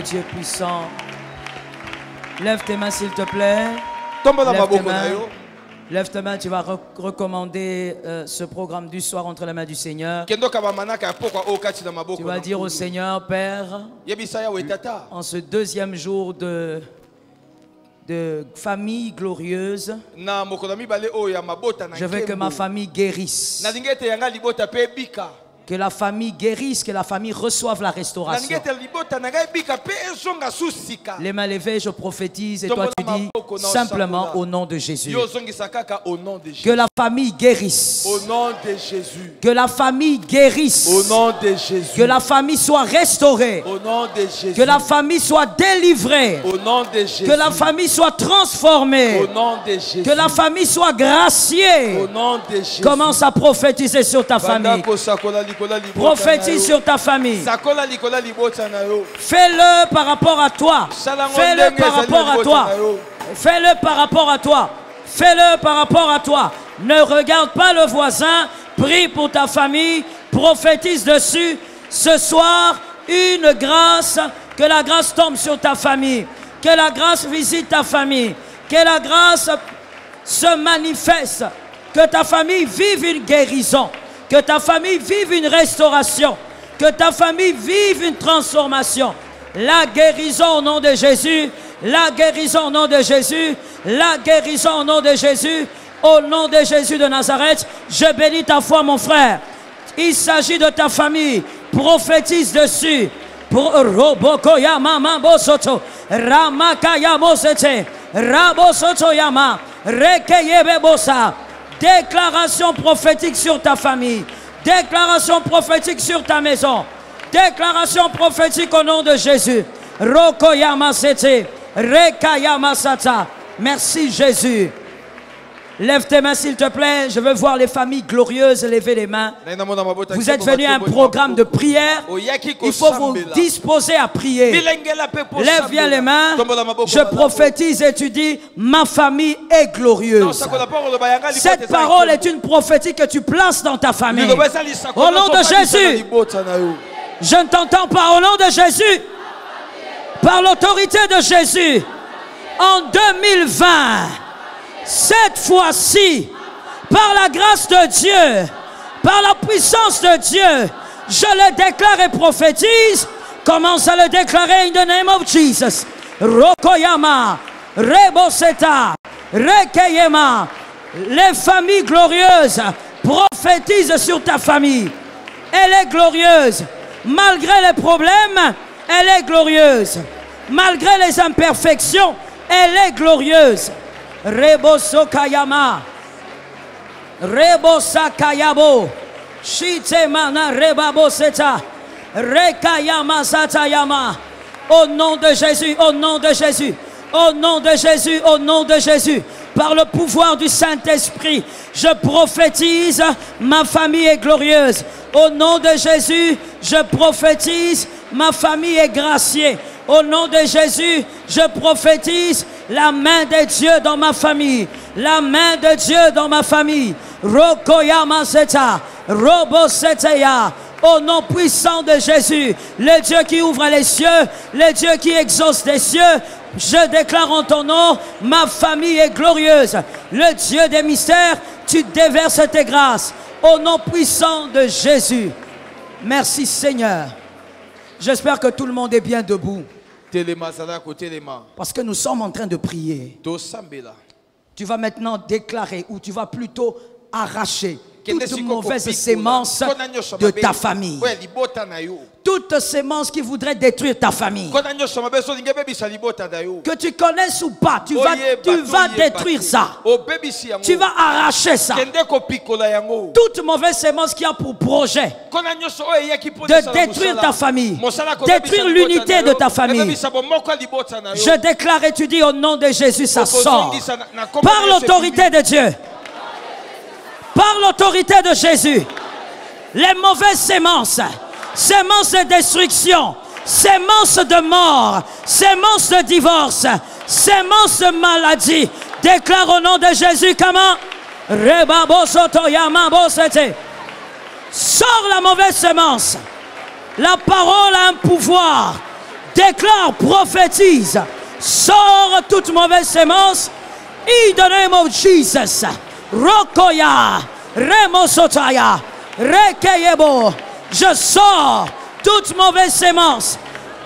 Dieu puissant. Lève tes mains s'il te plaît. Lève tes mains, tu vas recommander ce programme du soir entre les mains du Seigneur. Tu vas dire au Seigneur, Père, en ce deuxième jour de famille glorieuse, je veux que ma famille guérisse. Que la famille guérisse, que la famille reçoive la restauration. Les mains levées, je prophétise et toi tu dis simplement au nom de Jésus. Que la famille guérisse. Au nom de Jésus. Que la famille guérisse. Au nom de Jésus. Que la famille soit restaurée. Au nom de Jésus. Que la famille soit délivrée. Au nom de Jésus. Que la famille soit transformée. Au nom de Jésus. Que la famille soit graciée. Au nom de Jésus. Commence à prophétiser sur ta famille. Prophétise sur ta famille. Fais-le par rapport à toi. Fais-le par rapport à toi. Fais-le par rapport à toi. Fais-le par rapport à toi. Ne regarde pas le voisin. Prie pour ta famille. Prophétise dessus. Ce soir, une grâce. Que la grâce tombe sur ta famille. Que la grâce visite ta famille. Que la grâce se manifeste. Que ta famille vive une guérison. Que ta famille vive une restauration. Que ta famille vive une transformation. La guérison au nom de Jésus. La guérison au nom de Jésus. La guérison au nom de Jésus. Au nom de Jésus de Nazareth. Je bénis ta foi, mon frère. Il s'agit de ta famille. Prophétise dessus. Pour Roboko Yama Bosoto. Ramakaya Mosete. Rabosoto Yama. Rekeyebe Bosa. Déclaration prophétique sur ta famille. Déclaration prophétique sur ta maison. Déclaration prophétique au nom de Jésus. Rokoyama Sete. Rekayama Sata. Merci Jésus. Lève tes mains s'il te plaît. Je veux voir les familles glorieuses lever les mains. Vous êtes venus à un programme de prière. Il faut vous disposer à prier. Lève bien les mains. Je prophétise et tu dis, ma famille est glorieuse. Cette parole est une prophétie que tu places dans ta famille. Au nom de Jésus. Je ne t'entends pas. Au nom de Jésus. Par l'autorité de Jésus. En 2020. Cette fois-ci, par la grâce de Dieu, par la puissance de Dieu, je le déclare et prophétise. Commence à le déclarer in the name of Jesus. Rokoyama, Reboseta, Rekeyema. Les familles glorieuses prophétisent sur ta famille. Elle est glorieuse. Malgré les problèmes, elle est glorieuse. Malgré les imperfections, elle est glorieuse. Reboso Kayama, Rebosa Kayabo, Shitemana Rebaboseta, Rekayama Satayama. Au nom de Jésus, au nom de Jésus, au nom de Jésus, au nom de Jésus, par le pouvoir du Saint-Esprit, je prophétise, ma famille est glorieuse. Au nom de Jésus, je prophétise, ma famille est graciée. Au nom de Jésus, je prophétise la main de Dieu dans ma famille. La main de Dieu dans ma famille. Rokoyama Seta, Roboseteya. Au nom puissant de Jésus, le Dieu qui ouvre les cieux, le Dieu qui exauce des cieux, je déclare en ton nom, ma famille est glorieuse. Le Dieu des mystères, tu déverses tes grâces. Au nom puissant de Jésus. Merci Seigneur. J'espère que tout le monde est bien debout. Parce que nous sommes en train de prier. Tu vas maintenant déclarer ou tu vas plutôt arracher toute mauvaise sémence de ta famille. Toute sémence qui voudrait détruire ta famille. Que tu connaisses ou pas, tu vas détruire ça. Tu vas arracher ça. Toute mauvaise sémence qui a pour projet de détruire ta famille, détruire l'unité de ta famille. Je déclare et tu dis au nom de Jésus, ça sort. Par l'autorité de Dieu. Par l'autorité de Jésus, les mauvaises sémences, sémences de destruction, sémences de mort, sémences de divorce, sémences de maladie, déclare au nom de Jésus comment? Sors la mauvaise sémence. La parole a un pouvoir Déclare, prophétise. Sors toute mauvaise sémence. In the name of Jesus. Rokoya. Remosotaya. Rekeyebo. Je sors toute mauvaise sémence.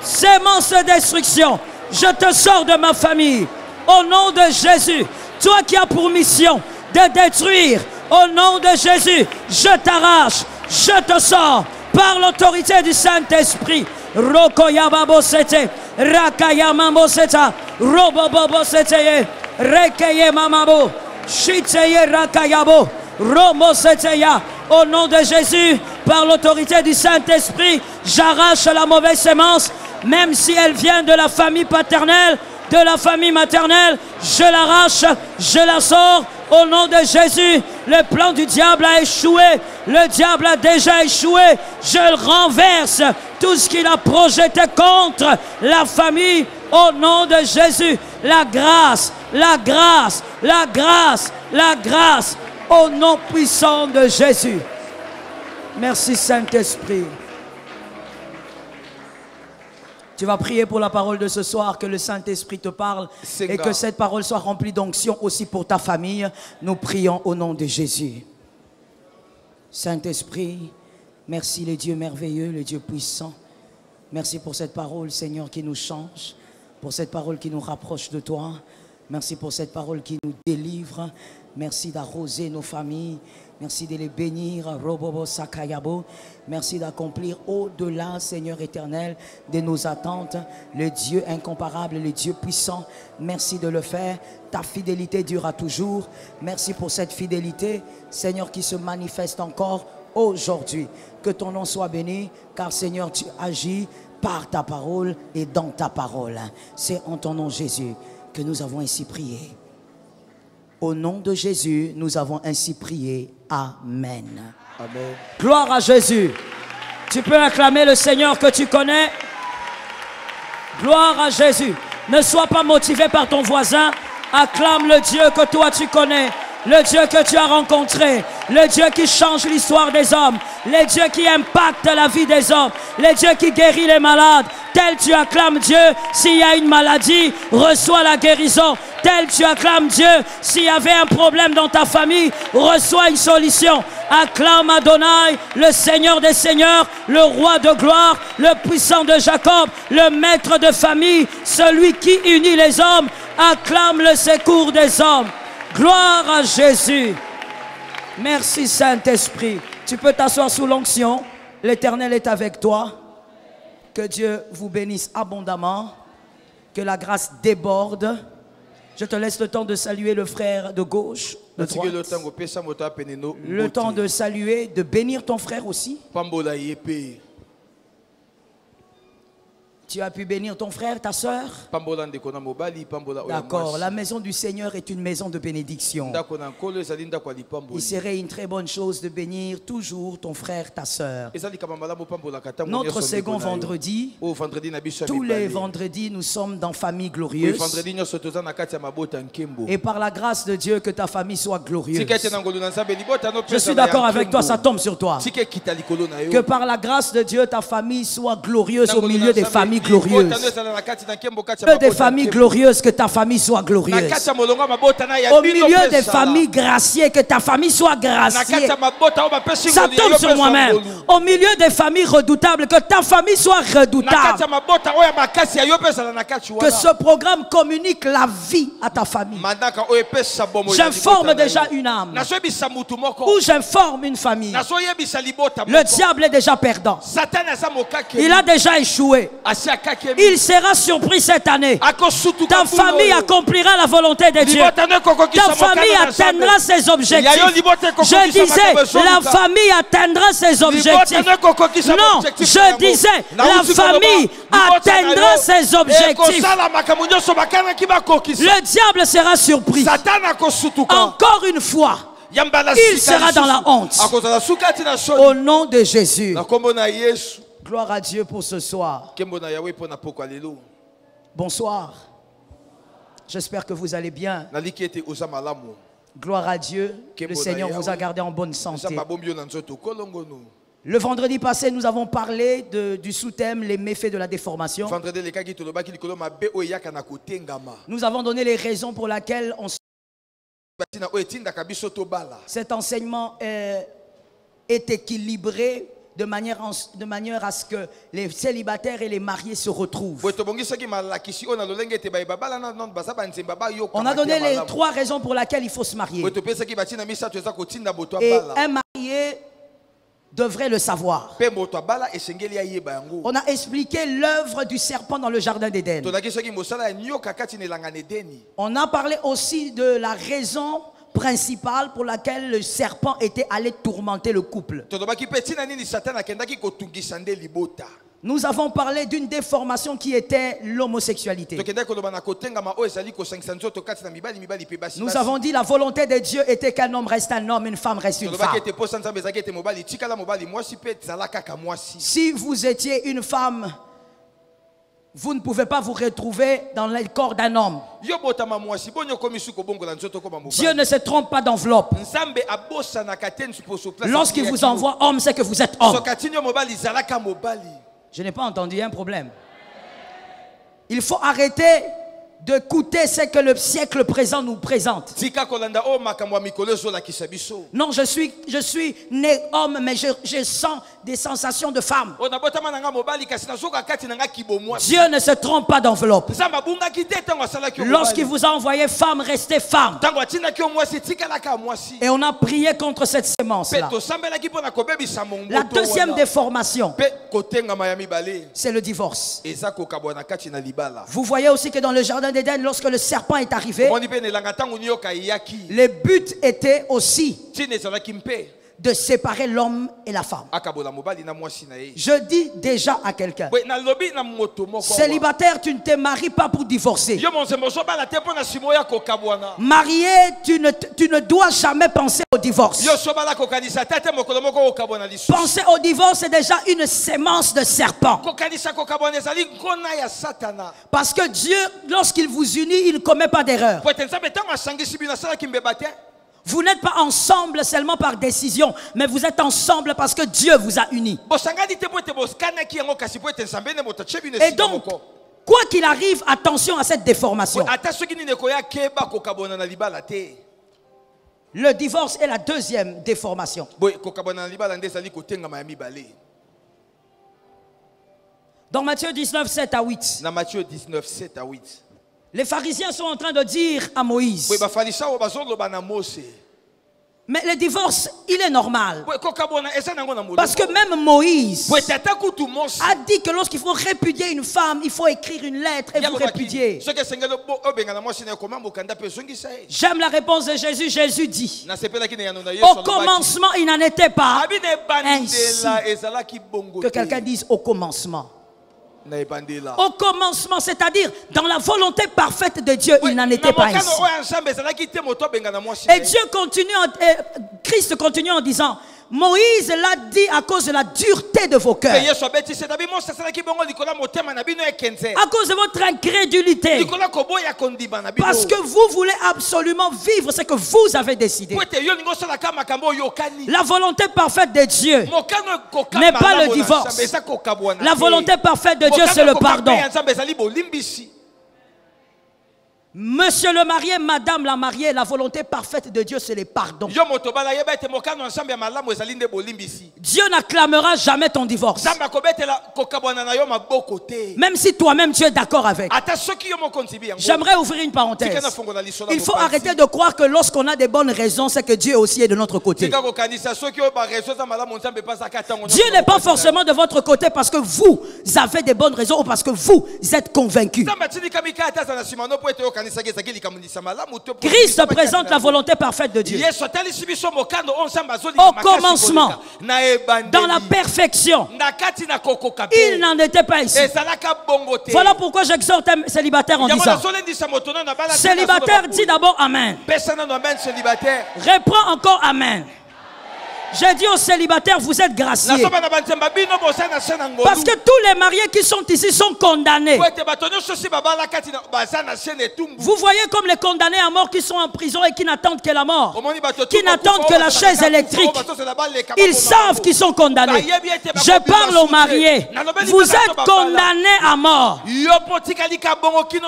Sémence de destruction. Je te sors de ma famille. Au nom de Jésus. Toi qui as pour mission de détruire. Au nom de Jésus. Je t'arrache. Je te sors. Par l'autorité du Saint-Esprit. Rokoyababo sete. Rakayamambo seta. Robobobo sete. Rekeye mamabo. Shiteye rakayabo. Romo seteya. Au nom de Jésus, par l'autorité du Saint-Esprit, j'arrache la mauvaise sémence, même si elle vient de la famille paternelle, de la famille maternelle, je l'arrache, je la sors. Au nom de Jésus, le plan du diable a échoué. Le diable a déjà échoué. Je le renverse. Tout ce qu'il a projeté contre la famille, au nom de Jésus, la grâce, la grâce, la grâce, la grâce, au nom puissant de Jésus. Merci Saint-Esprit. Tu vas prier pour la parole de ce soir, que le Saint-Esprit te parle et que cette parole soit remplie d'onction aussi pour ta famille. Nous prions au nom de Jésus. Saint-Esprit, merci le Dieu merveilleux, le Dieu puissant. Merci pour cette parole, Seigneur, qui nous change, pour cette parole qui nous rapproche de toi. Merci pour cette parole qui nous délivre. Merci d'arroser nos familles. Merci de les bénir, Robobo Sakayabo. Merci d'accomplir au-delà, Seigneur éternel, de nos attentes. Le Dieu incomparable, le Dieu puissant. Merci de le faire. Ta fidélité durera toujours. Merci pour cette fidélité, Seigneur, qui se manifeste encore aujourd'hui. Que ton nom soit béni, car Seigneur, tu agis par ta parole et dans ta parole. C'est en ton nom, Jésus, que nous avons ainsi prié. Au nom de Jésus, nous avons ainsi prié. Amen. Amen. Gloire à Jésus. Tu peux acclamer le Seigneur que tu connais. Gloire à Jésus. Ne sois pas motivé par ton voisin. Acclame le Dieu que toi tu connais. Le Dieu que tu as rencontré. Le Dieu qui change l'histoire des hommes. Le Dieu qui impacte la vie des hommes. Le Dieu qui guérit les malades. Tel tu acclames Dieu, s'il y a une maladie, reçois la guérison. Tel tu acclames Dieu, s'il y avait un problème dans ta famille, reçois une solution. Acclame Adonai, le Seigneur des Seigneurs, le Roi de gloire, le puissant de Jacob, le maître de famille, celui qui unit les hommes. Acclame le secours des hommes. Gloire à Jésus. Merci Saint-Esprit. Tu peux t'asseoir sous l'onction. L'Éternel est avec toi. Que Dieu vous bénisse abondamment. Que la grâce déborde. Je te laisse le temps de saluer le frère de gauche, de droite. Le temps de saluer, de bénir ton frère aussi. Tu as pu bénir ton frère, ta soeur. D'accord. La maison du Seigneur est une maison de bénédiction. Il serait une très bonne chose de bénir toujours ton frère, ta soeur. Notre second vendredi, tous les vendredis, nous sommes dans Famille Glorieuse. Et par la grâce de Dieu, que ta famille soit glorieuse. Je suis d'accord avec toi, ça tombe sur toi. Que par la grâce de Dieu, ta famille soit glorieuse au milieu des familles glorieuse. Que des familles glorieuses, que ta famille soit glorieuse. Au milieu des familles graciées, que ta famille soit graciée. Ça tombe sur moi-même. Au milieu des familles redoutables, que ta famille soit redoutable. Que ce programme communique la vie à ta famille. J'informe déjà une âme. Ou j'informe une famille. Le diable est déjà perdant. Il a déjà échoué. Il sera surpris cette année. Ta famille accomplira la volonté de Dieu. Ta famille atteindra ses objectifs. Je disais, la famille atteindra ses objectifs. Non, je disais, la famille atteindra ses objectifs. Le diable sera surpris. Encore une fois, il sera dans la honte. Au nom de Jésus. Gloire à Dieu pour ce soir. Bonsoir. J'espère que vous allez bien. Gloire à Dieu. Le Seigneur vous a gardé en bonne santé. Le vendredi passé, nous avons parlé du sous-thème, les méfaits de la déformation. Nous avons donné les raisons pour lesquelles cet enseignement est équilibré de manière à ce que les célibataires et les mariés se retrouvent. On a donné les 3 raisons pour lesquelles il faut se marier. Et un marié devrait le savoir. On a expliqué l'œuvre du serpent dans le jardin d'Éden. On a parlé aussi de la raison principale pour laquelle le serpent était allé tourmenter le couple. Nous avons parlé d'une déformation qui était l'homosexualité. Nous avons dit la volonté de Dieu était qu'un homme reste un homme, une femme reste une femme. Si vous étiez une femme, vous ne pouvez pas vous retrouver dans le corps d'un homme. Dieu ne se trompe pas d'enveloppe. Lorsqu'il vous envoie homme, c'est que vous êtes homme. Je n'ai pas entendu un problème. Il faut arrêter de coûter ce que le siècle présent nous présente. Non, je suis né homme, mais je sens des sensations de femme. Dieu ne se trompe pas d'enveloppe. Lorsqu'il vous a envoyé femme, restez femme. Et on a prié contre cette sémence-là. La deuxième déformation, c'est le divorce. Vous voyez aussi que dans le jardin d'Éden, lorsque le serpent est arrivé, le but était aussi de séparer l'homme et la femme. Je dis déjà à quelqu'un, célibataire, tu ne te maries pas pour divorcer. Marié, tu ne dois jamais penser au divorce. Penser au divorce, c'est déjà une sémence de serpent. Parce que Dieu, lorsqu'il vous unit, il ne commet pas d'erreur. Vous n'êtes pas ensemble seulement par décision, mais vous êtes ensemble parce que Dieu vous a unis. Et donc, quoi qu'il arrive, attention à cette déformation. Le divorce est la deuxième déformation. Dans Matthieu 19, 7 à 8. Les pharisiens sont en train de dire à Moïse, mais le divorce, il est normal. Parce que même Moïse a dit que lorsqu'il faut répudier une femme, il faut écrire une lettre et vous répudier. J'aime la réponse de Jésus. Jésus dit, au commencement, il n'en était pas ainsi. Que quelqu'un dise au commencement. Au commencement, c'est-à-dire dans la volonté parfaite de Dieu, il n'en était pas ainsi. Et Dieu continue, Christ continue en disant, Moïse l'a dit à cause de la dureté de vos cœurs, à cause de votre incrédulité, parce que vous voulez absolument vivre ce que vous avez décidé. La volonté parfaite de Dieu n'est pas le divorce. La volonté parfaite de Dieu, c'est le pardon. Monsieur le marié, madame la mariée, la volonté parfaite de Dieu, c'est le pardon. Dieu n'acclamera jamais ton divorce. Même si toi-même tu es d'accord avec. J'aimerais ouvrir une parenthèse. Il faut arrêter de croire que lorsqu'on a des bonnes raisons, c'est que Dieu aussi est de notre côté. Dieu n'est pas forcément de votre côté parce que vous avez des bonnes raisons ou parce que vous êtes convaincus. Christ présente la volonté parfaite de Dieu. Au commencement, dans la perfection, il n'en était pas ici. Voilà pourquoi j'exhorte un célibataire en disant, célibataire, dis d'abord Amen. Reprends encore Amen. J'ai dit aux célibataires, vous êtes graciés. Parce que tous les mariés qui sont ici sont condamnés. Vous voyez comme les condamnés à mort qui sont en prison et qui n'attendent que la mort, qui n'attendent que la chaise électrique. Ils savent qu'ils sont condamnés. Je parle aux mariés. Vous êtes condamnés à mort.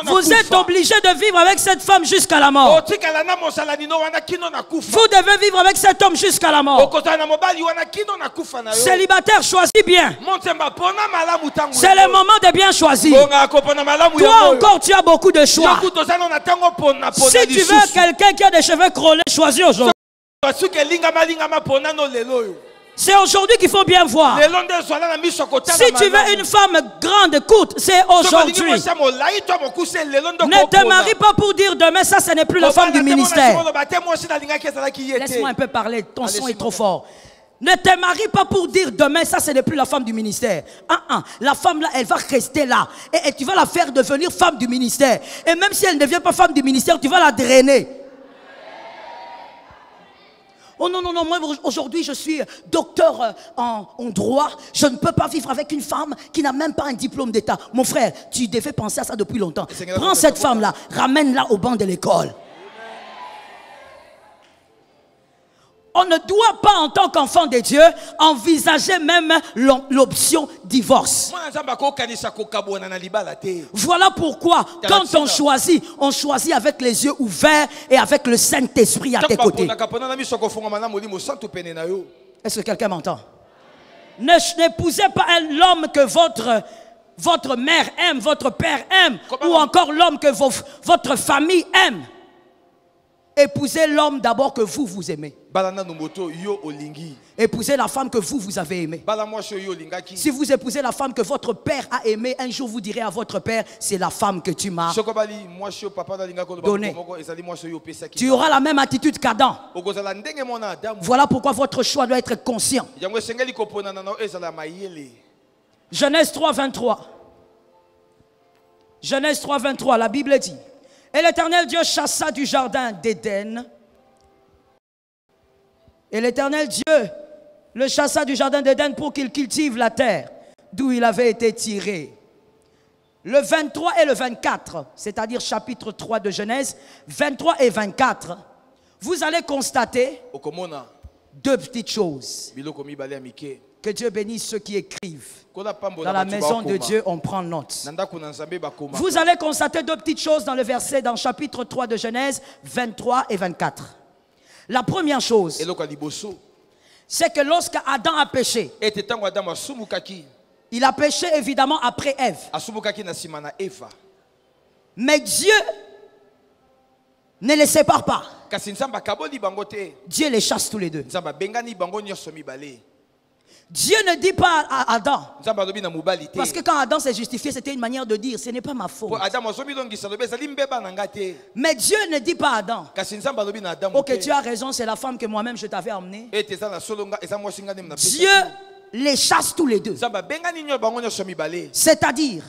Vous êtes obligés de vivre avec cette femme jusqu'à la mort. Vous devez vivre avec cet homme jusqu'à la mort. Célibataire, choisis bien. C'est le moment de bien choisir. Toi encore, tu as beaucoup de choix. Si tu veux quelqu'un qui a des cheveux crôlés, choisis aujourd'hui. C'est aujourd'hui qu'il faut bien voir. Si tu veux une femme grande, courte, c'est aujourd'hui. Ne te marie pas pour dire demain, ça, ce n'est plus la femme du ministère. Laisse-moi un peu parler, ton son est trop fort. Ne te marie pas pour dire demain, ça, ce n'est plus la femme du ministère. La femme là, elle va rester là. Et tu vas la faire devenir femme du ministère. Et même si elle ne devient pas femme du ministère, tu vas la drainer. Oh non, non, non, moi aujourd'hui je suis docteur en droit. Je ne peux pas vivre avec une femme qui n'a même pas un diplôme d'État. Mon frère, tu devais penser à ça depuis longtemps. Prends cette femme-là, ramène-la au banc de l'école. On ne doit pas, en tant qu'enfant de Dieu, envisager même l'option divorce. Voilà pourquoi, quand on choisit avec les yeux ouverts et avec le Saint-Esprit à tes côtés. Est-ce que quelqu'un m'entend? N'épousez pas l'homme que votre mère aime, votre père aime, ou encore l'homme que votre famille aime. Épousez l'homme d'abord que vous aimez. Épousez la femme que vous avez aimée. Si vous épousez la femme que votre père a aimée, un jour vous direz à votre père, c'est la femme que tu m'as donnée. Tu auras la même attitude qu'Adam. Voilà pourquoi votre choix doit être conscient. Genèse 3, 23. Genèse 3, 23, la Bible dit: et l'Éternel Dieu chassa du jardin d'Éden. Et l'Éternel Dieu le chassa du jardin d'Éden pour qu'il cultive la terre d'où il avait été tiré. Le 23 et le 24, c'est-à-dire chapitre 3 de Genèse, 23 et 24, vous allez constater deux petites choses. Que Dieu bénisse ceux qui écrivent. Dans la maison de Dieu, on prend note. Vous allez constater deux petites choses dans le verset, dans le chapitre 3 de Genèse, 23 et 24. La première chose, c'est que lorsque Adam a péché, il a péché évidemment après Ève. Mais Dieu ne les sépare pas. Dieu les chasse tous les deux. Dieu ne dit pas à Adam, parce que quand Adam s'est justifié, c'était une manière de dire, ce n'est pas ma faute. Mais Dieu ne dit pas à Adam, ok, tu as raison, c'est la femme que moi-même je t'avais emmenée. Dieu les chasse tous les deux. C'est-à-dire,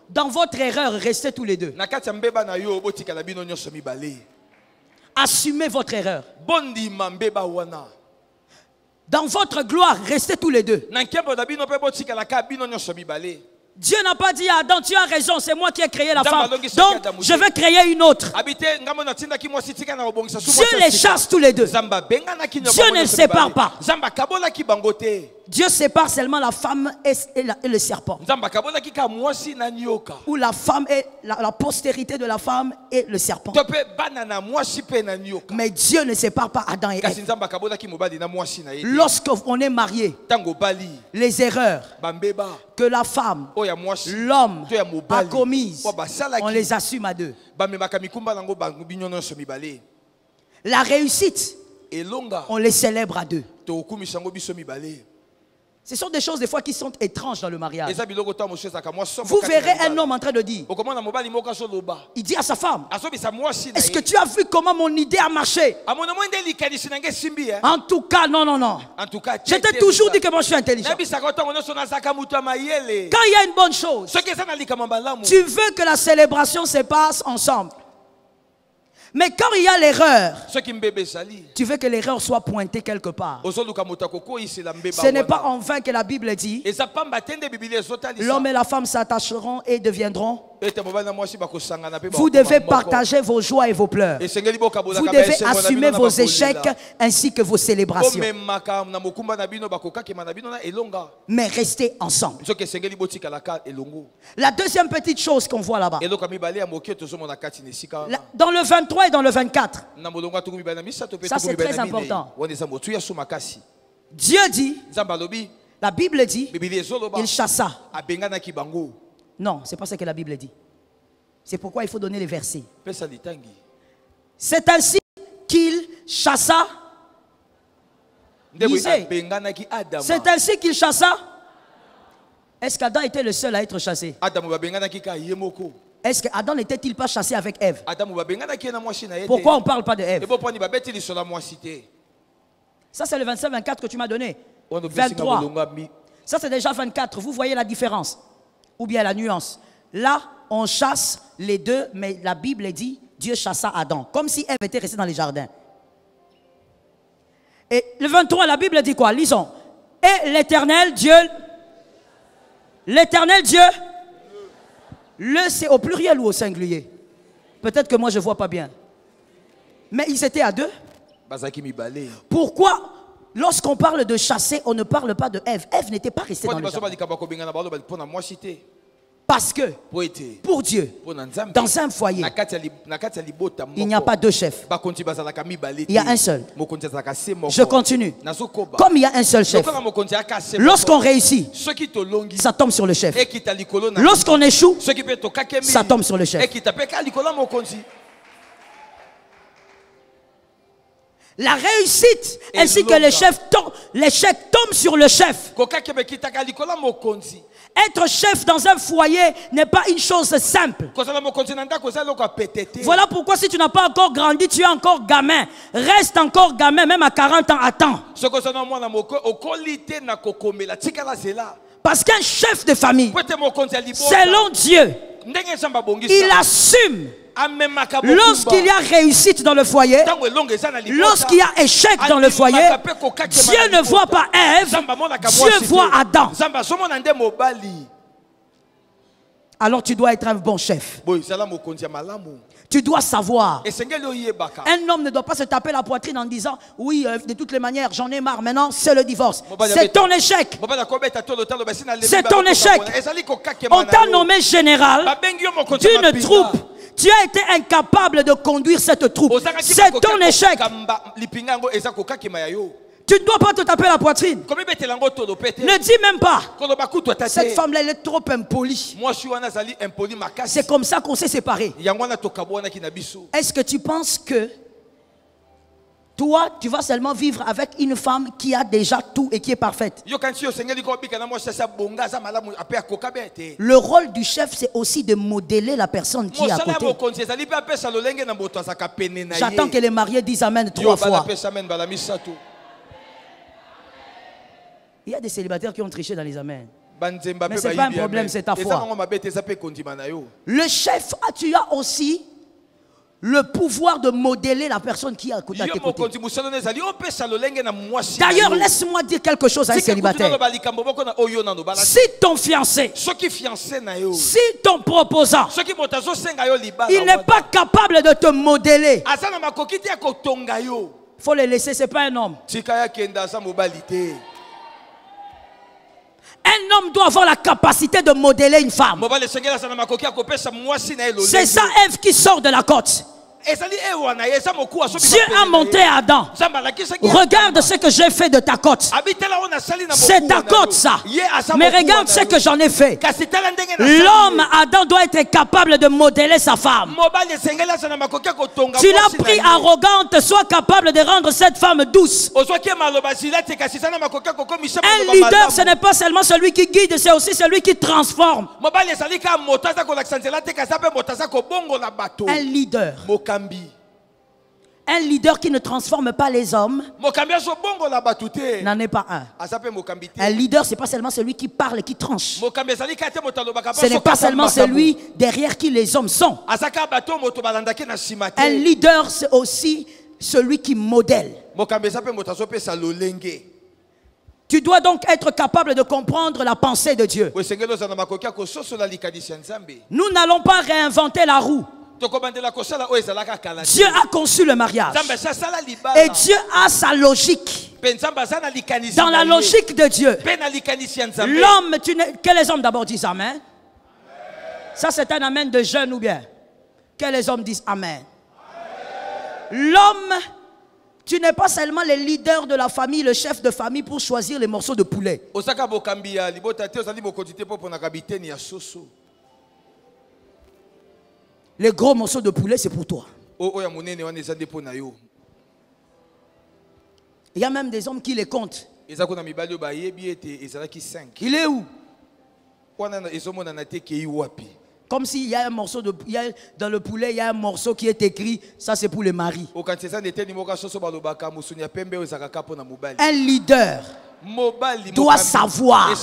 dans votre erreur, restez tous les deux. Assumez votre erreur. Dans votre gloire, restez tous les deux. Dieu n'a pas dit à Adam, tu as raison, c'est moi qui ai créé la femme. Donc, je vais créer une autre. Dieu les chasse tous les deux. Dieu ne les sépare pas. Dieu sépare seulement la femme et le serpent. Ou la femme et la postérité de la femme et le serpent. Mais Dieu ne sépare pas Adam et Ève. Lorsqu'on est marié, les erreurs que la femme, l'homme a commises, on les assume à deux. La réussite, on les célèbre à deux. Ce sont des choses des fois qui sont étranges dans le mariage. Vous verrez un homme en train de dire, il dit à sa femme, est-ce que tu as vu comment mon idée a marché? En tout cas, non, non, non. Je t'ai toujours dit que moi je suis intelligent. Quand il y a une bonne chose, tu veux que la célébration se passe ensemble. Mais quand il y a l'erreur, soki mbebe sali tu veux que l'erreur soit pointée quelque part. ozoluka moto akokoyisela mbeba Ce n'est pas en vain que la Bible dit eza pamba tende biblia ezotalisa l'homme et la femme s'attacheront et deviendront. ete mobali na mwasi bakosangana pe Vous devez partager vos joies et vos pleurs. esengeli bokabolaka Vous devez assumer vos échecs ainsi que vos célébrations. bomemaka na mokumba na bino bakokakema na bino na elonga Mais restez ensemble. soki esengeli botikalaka elongo La deuxième petite chose qu'on voit là-bas, eloko mibale ya moke tozomona kati na esika dans le 23 et dans le 24, na molongo atuku mibale na misato pe ça c'est très important. wana eza motu ya sumakasi Dieu dit, nzambe alobi la Bible dit, biblia ezoloba il chassa. abenganaki bango Non, c'est pas ce que la Bible dit. C'est pourquoi il faut donner les versets. pesa litangi C'est ainsi qu'il chassa. ndebo Lisez. abenganaki Adam C'est ainsi qu'il chassa. Est-ce qu'Adam était le seul à être chassé? Adam babenganaki ka yemoko Est-ce qu'Adam n'était-il pas chassé avec Ève? Adam babenganaki na mwasi na yete Pourquoi on ne parle pas de Ève? ebo poni babeti lisola mwasi te Ça c'est le 25-24 que tu m'as donné. wana besinga 23. molonga mi Ça c'est déjà 24. Vous voyez la différence? Ou bien la nuance? Là, on chasse les deux, mais la Bible dit Dieu chassa Adam. Comme si Ève était restée dans les jardins. Et le 23, la Bible dit quoi? Lisons. Et l'Éternel Dieu, le c'est au pluriel ou au singulier? Peut-être que moi je ne vois pas bien. Mais ils étaient à deux. bazaki mibale Pourquoi, lorsqu'on parle de chasser, on ne parle pas de Ève? Ève n'était pas restée dans poni le jardin. baso balikaba kobengana balo pona mwasi te Parce que, po ete pour Dieu, pona nzambe dans un foyer, na kati ya libota il n'y a pas deux chefs. bakonzi bazalaka mibale Il y a un seul. mokonzi azalaka se moko Je continue. nazokoba Comme il y a un seul chef, lokola mokonzi aka se lorsqu'on réussit, soki tolongi ça tombe sur le chef. ekita likolo na Lorsqu'on échoue, soki pe tokakemi ça tombe sur le chef. ekita pe ka likolo ya mokonzi La réussite Et ainsi que l'échec tombe sur le chef. kokakeme ekitaka likolo ya mokonzi Être chef dans un foyer n'est pas une chose simple. kozala mokonzi na ndako eza eloko ya pete te Voilà pourquoi si tu n'as pas encore grandi, tu es encore gamin. Reste encore gamin, même à 40 ans, attends. soki ozana mwana moko okoli te na kokomela tikala zela Parce qu'un chef de famille, po ete mokonzi ya libota selon Dieu, ndenge nzambe abongisa il assume. amemaka Lorsqu'il y a réussite dans le foyer, ntango elongo eza na libota lorsqu'il y a échec dans le foyer, Dieu ne voit pas Ève, Dieu voit Adam. nzambe azomona nde mobali Alors tu dois être un bon chef. boye ezala mokonzi ya malamu Tu dois savoir. esengeli oyebaka Un homme ne doit pas se taper la poitrine en disant oui, de toutes les manières, j'en ai marre. Maintenant, c'est le divorce. C'est ton échec. mobali akobeta tolo talo basi na C'est ton échec. ezali kokakema On t'a nommé général babengi yo mokonzi ya d'une mapinga. troupe. Tu as été incapable de conduire cette troupe. Ozalaki C'est bakoki ton échec. kokamba lipinga yango eza kokakema ya yo Tu ne dois pas te taper la poitrine. komibetela yango tolo pe te Ne dis même pas. koloba kutu ata Cette te femme-là, elle est trop impolie. mwasi wana azali impoli makasi C'est comme ça qu'on s'est séparés. yango wana tokabwanaki na biso Est-ce que tu penses que toi, tu vas seulement vivre avec une femme qui a déjà tout et qui est parfaite? yo kanisi osengeli kobika na mwasi asa bonga aza malamu ape akoka be te Le rôle du chef, c'est aussi de modeler la personne qui est à mosala ya côté. mokonzi ezali mpe apesa lolenge na moto azaka pene na J'attends que ye les mariés disent Amen yo 3 fois. balapesa amen bala misato Il y a des célibataires qui ont triché dans les Amen. banzemba Mais mpe c'est pas un bayibi problème, amen. c'est ta eza foi. nango mabe te eza mpe kondima na yo Le chef, tu as aussi le pouvoir de modeler la personne qui est à côté. yo mokonzi mosalo ezali opesa lolenge na mwasi D'ailleurs, laisse-moi dire quelque chose à un célibataire. likambo moko na oyo nano bala Si ton fiancé, soki fiancé na yo si ton proposant, soki moto azosenga yo libala il n'est pas capable de te modeler, aza na makoki te ya kotonga yo il faut le laisser, ce n'est pas un homme. tika ya kenda aza mobali te Un homme doit avoir la capacité de modeler une femme. mobali esengeli aza na makoki ya kopesa mwasi na ye lolenge C'est ça Ève qui sort de la côte. ezali ewa na ye eza mokuwa so Dieu a montré à Adam. nzambe alakisaki Regarde ce que j'ai fait de ta côte. abitela oyo nasali na C'est mokuwa ta na yo. côte ça. ye aza Mais mokuwa regarde na ce yo. que j'en ai fait. kasi tala ndenge nasali L'homme Adam doit être capable de modeler sa femme. mobali esengeli aza na makoki ya kotonga Tu l'as mwasi na pris ye. arrogante, sois capable de rendre cette femme douce. ozwaki ye maloba zila te kasi eza na makoki ya kokomisa Un maloba leader, malamu. ce n'est pas seulement celui qui guide, c'est aussi celui qui transforme. mobali ezali kaka moto aza kolakisa nzela te kasi ape moto aza kobongola bato Un leader, mokambi Un leader qui ne transforme pas les hommes n'en est pas un. Un leader, ce n'est pas seulement celui qui parle et qui tranche. Ce n'est pas seulement celui derrière qui les hommes sont. Un leader, c'est aussi celui qui modèle. Tu dois donc être capable de comprendre la pensée de Dieu. Nous n'allons pas réinventer la roue. Dieu a conçu le mariage. Et Dieu a sa logique. Dans la logique de Dieu, l'homme, que les hommes d'abord disent Amen. Ça c'est un Amen de jeûne ou bien? Que les hommes disent Amen. L'homme, tu n'es pas seulement le leader de la famille, le chef de famille pour choisir les morceaux de poulet. Les gros morceaux de poulet, c'est pour toi. Il y a même des hommes qui les comptent. Il est où? Comme s'il y a un morceau de... dans le poulet, il y a un morceau qui est écrit, ça c'est pour les maris. Un leader doit savoir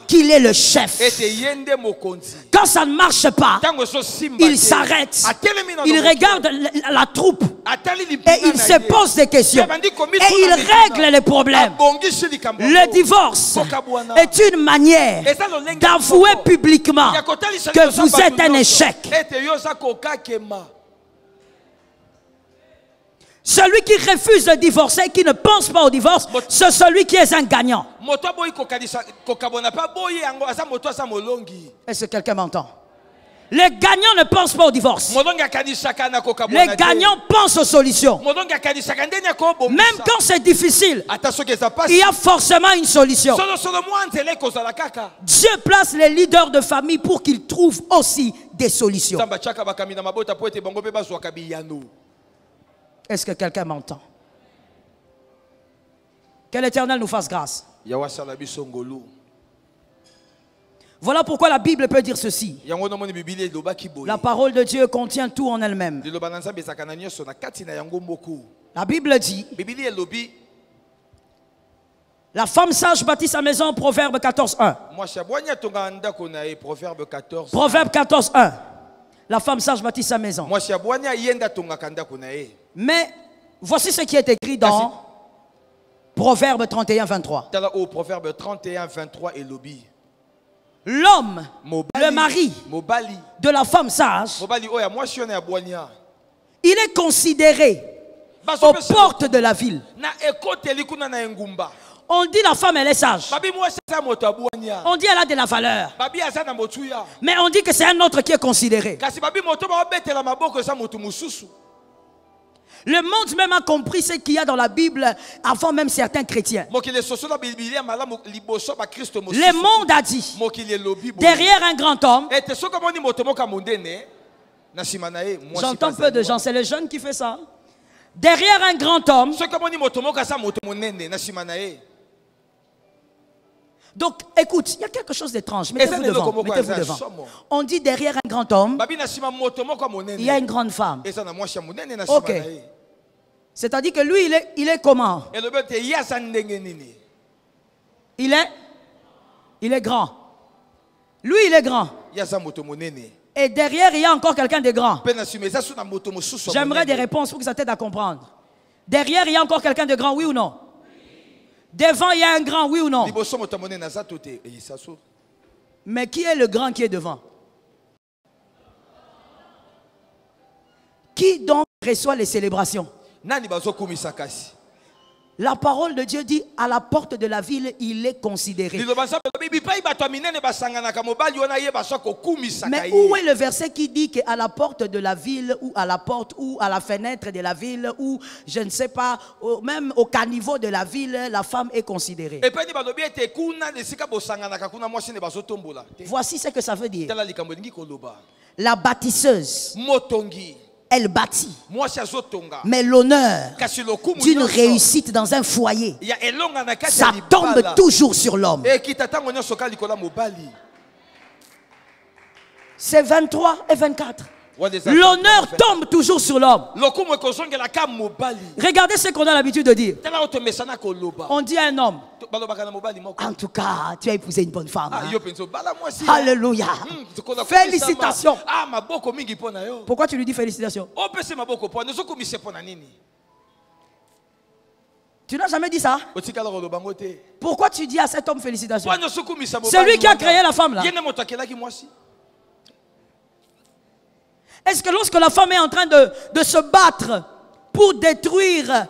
qu'il est le chef. Quand ça ne marche pas, il s'arrête. Il regarde la troupe et il se pose des questions. Et il règle les problèmes. Le divorce est une manière d'avouer publiquement que vous êtes un échec. Celui qui refuse de divorcer, qui ne pense pas au divorce, c'est celui qui est un gagnant. Est-ce que quelqu'un m'entend? Les gagnants ne pensent pas au divorce. Les gagnants pensent aux solutions. Même quand c'est difficile, il y a forcément une solution. Dieu place les leaders de famille pour qu'ils trouvent aussi des solutions. Est-ce que quelqu'un m'entend? Que l'Éternel nous fasse grâce. Voilà pourquoi la Bible peut dire ceci. La parole de Dieu contient tout en elle-même. La Bible dit, la femme sage bâtit sa maison, Proverbe 14.1. Proverbe 14.1. La femme sage bâtit sa maison. Mais voici ce qui est écrit dans Proverbe 31.23. L'homme, le mari de la femme sage, il est considéré aux portes de la ville. On dit la femme elle est sage. On dit elle a de la valeur. Mais on dit que c'est un autre qui est considéré. Le monde même a compris ce qu'il y a dans la Bible avant même certains chrétiens. Le monde a dit, derrière un grand homme, j'entends peu de gens, c'est les jeunes qui font ça. Derrière un grand homme, donc écoute, il y a quelque chose d'étrange. Mettez-vous devant, mettez-vous devant. On dit derrière un grand homme, il y a une grande femme. Ok. C'est-à-dire que lui, il est comment? Il est grand. Lui, il est grand. Et derrière, il y a encore quelqu'un de grand. J'aimerais des réponses pour que ça t'aide à comprendre. Derrière, il y a encore quelqu'un de grand, oui ou non? Devant, il y a un grand, oui ou non? Mais qui est le grand qui est devant? Qui donc reçoit les célébrations? La parole de Dieu dit, à la porte de la ville, il est considéré. Mais où est le verset qui dit qu'à la porte de la ville, ou à la porte, ou à la fenêtre de la ville, ou je ne sais pas, même au caniveau de la ville, la femme est considérée. Voici ce que ça veut dire. La bâtisseuse, elle bâtit. Mais l'honneur d'une réussite dans un foyer, ça tombe toujours sur l'homme. C'est 23 et 24. L'honneur tombe toujours sur l'homme. Regardez ce qu'on a l'habitude de dire. On dit à un homme, en tout cas, tu as épousé une bonne femme. Hein? Alléluia. Félicitations. Pourquoi tu lui dis félicitations? Tu n'as jamais dit ça? Pourquoi tu dis à cet homme félicitations? C'est lui qui a créé la femme là. Est-ce que lorsque la femme est en train de se battre pour détruire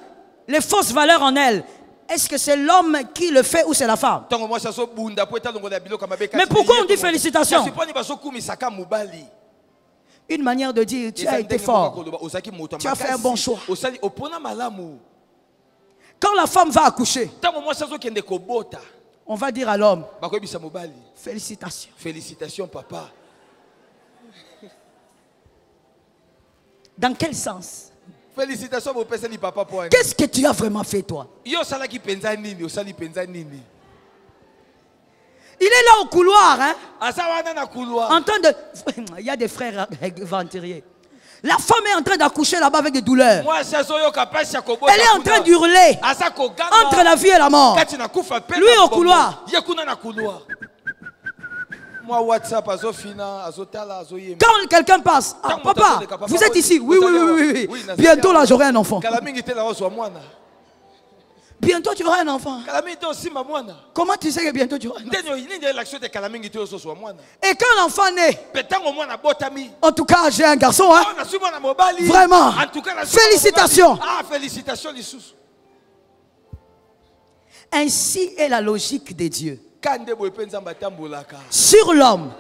les fausses valeurs en elle, est-ce que c'est l'homme qui le fait ou c'est la femme? Mais pourquoi on dit félicitations? Une manière de dire, tu as été fort. Tu as fait un bon choix. Quand la femme va accoucher, on va dire à l'homme, félicitations. Félicitations, papa. Dans quel sens? Félicitations, papa. Qu'est-ce que tu as vraiment fait, toi? Il est là au couloir, hein? En train de... Il y a des frères aventuriers. La femme est en train d'accoucher là-bas avec des douleurs. Elle est en train d'hurler entre la vie et la mort. Lui au couloir. Quand quelqu'un passe, ah, papa, vous êtes ici? Oui, oui, oui, oui. Bientôt là, j'aurai un enfant. Bientôt tu auras un enfant. Comment tu sais que bientôt tu auras un enfant? Et quand l'enfant naît, en tout cas j'ai un garçon, hein? Vraiment. Félicitations. Ainsi est la logique de Dieu sur l'homme.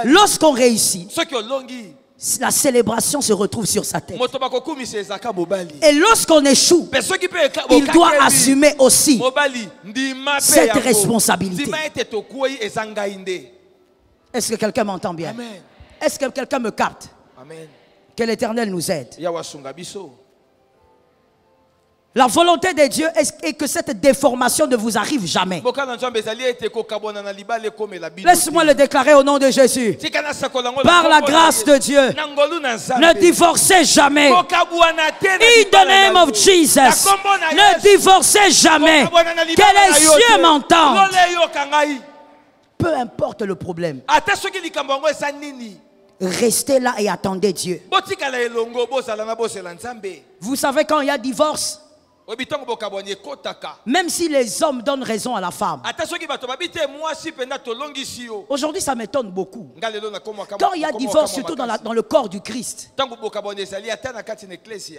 Lorsqu'on réussit, la célébration se retrouve sur sa tête. Et lorsqu'on échoue, il doit assumer aussi cette responsabilité. Est-ce que quelqu'un m'entend bien? Est-ce que quelqu'un me capte? Amen. Que l'Éternel nous aide. La volonté de Dieu est que cette déformation ne vous arrive jamais. Laisse-moi le déclarer au nom de Jésus. Par la grâce de Dieu, ne divorcez jamais. In the name of Jesus, ne divorcez jamais. Que les cieux m'entendent. Peu importe le problème. Restez là et attendez Dieu. Vous savez, quand il y a divorce, même si les hommes donnent raison à la femme, aujourd'hui ça m'étonne beaucoup. Quand il y a divorce, surtout dans le corps du Christ,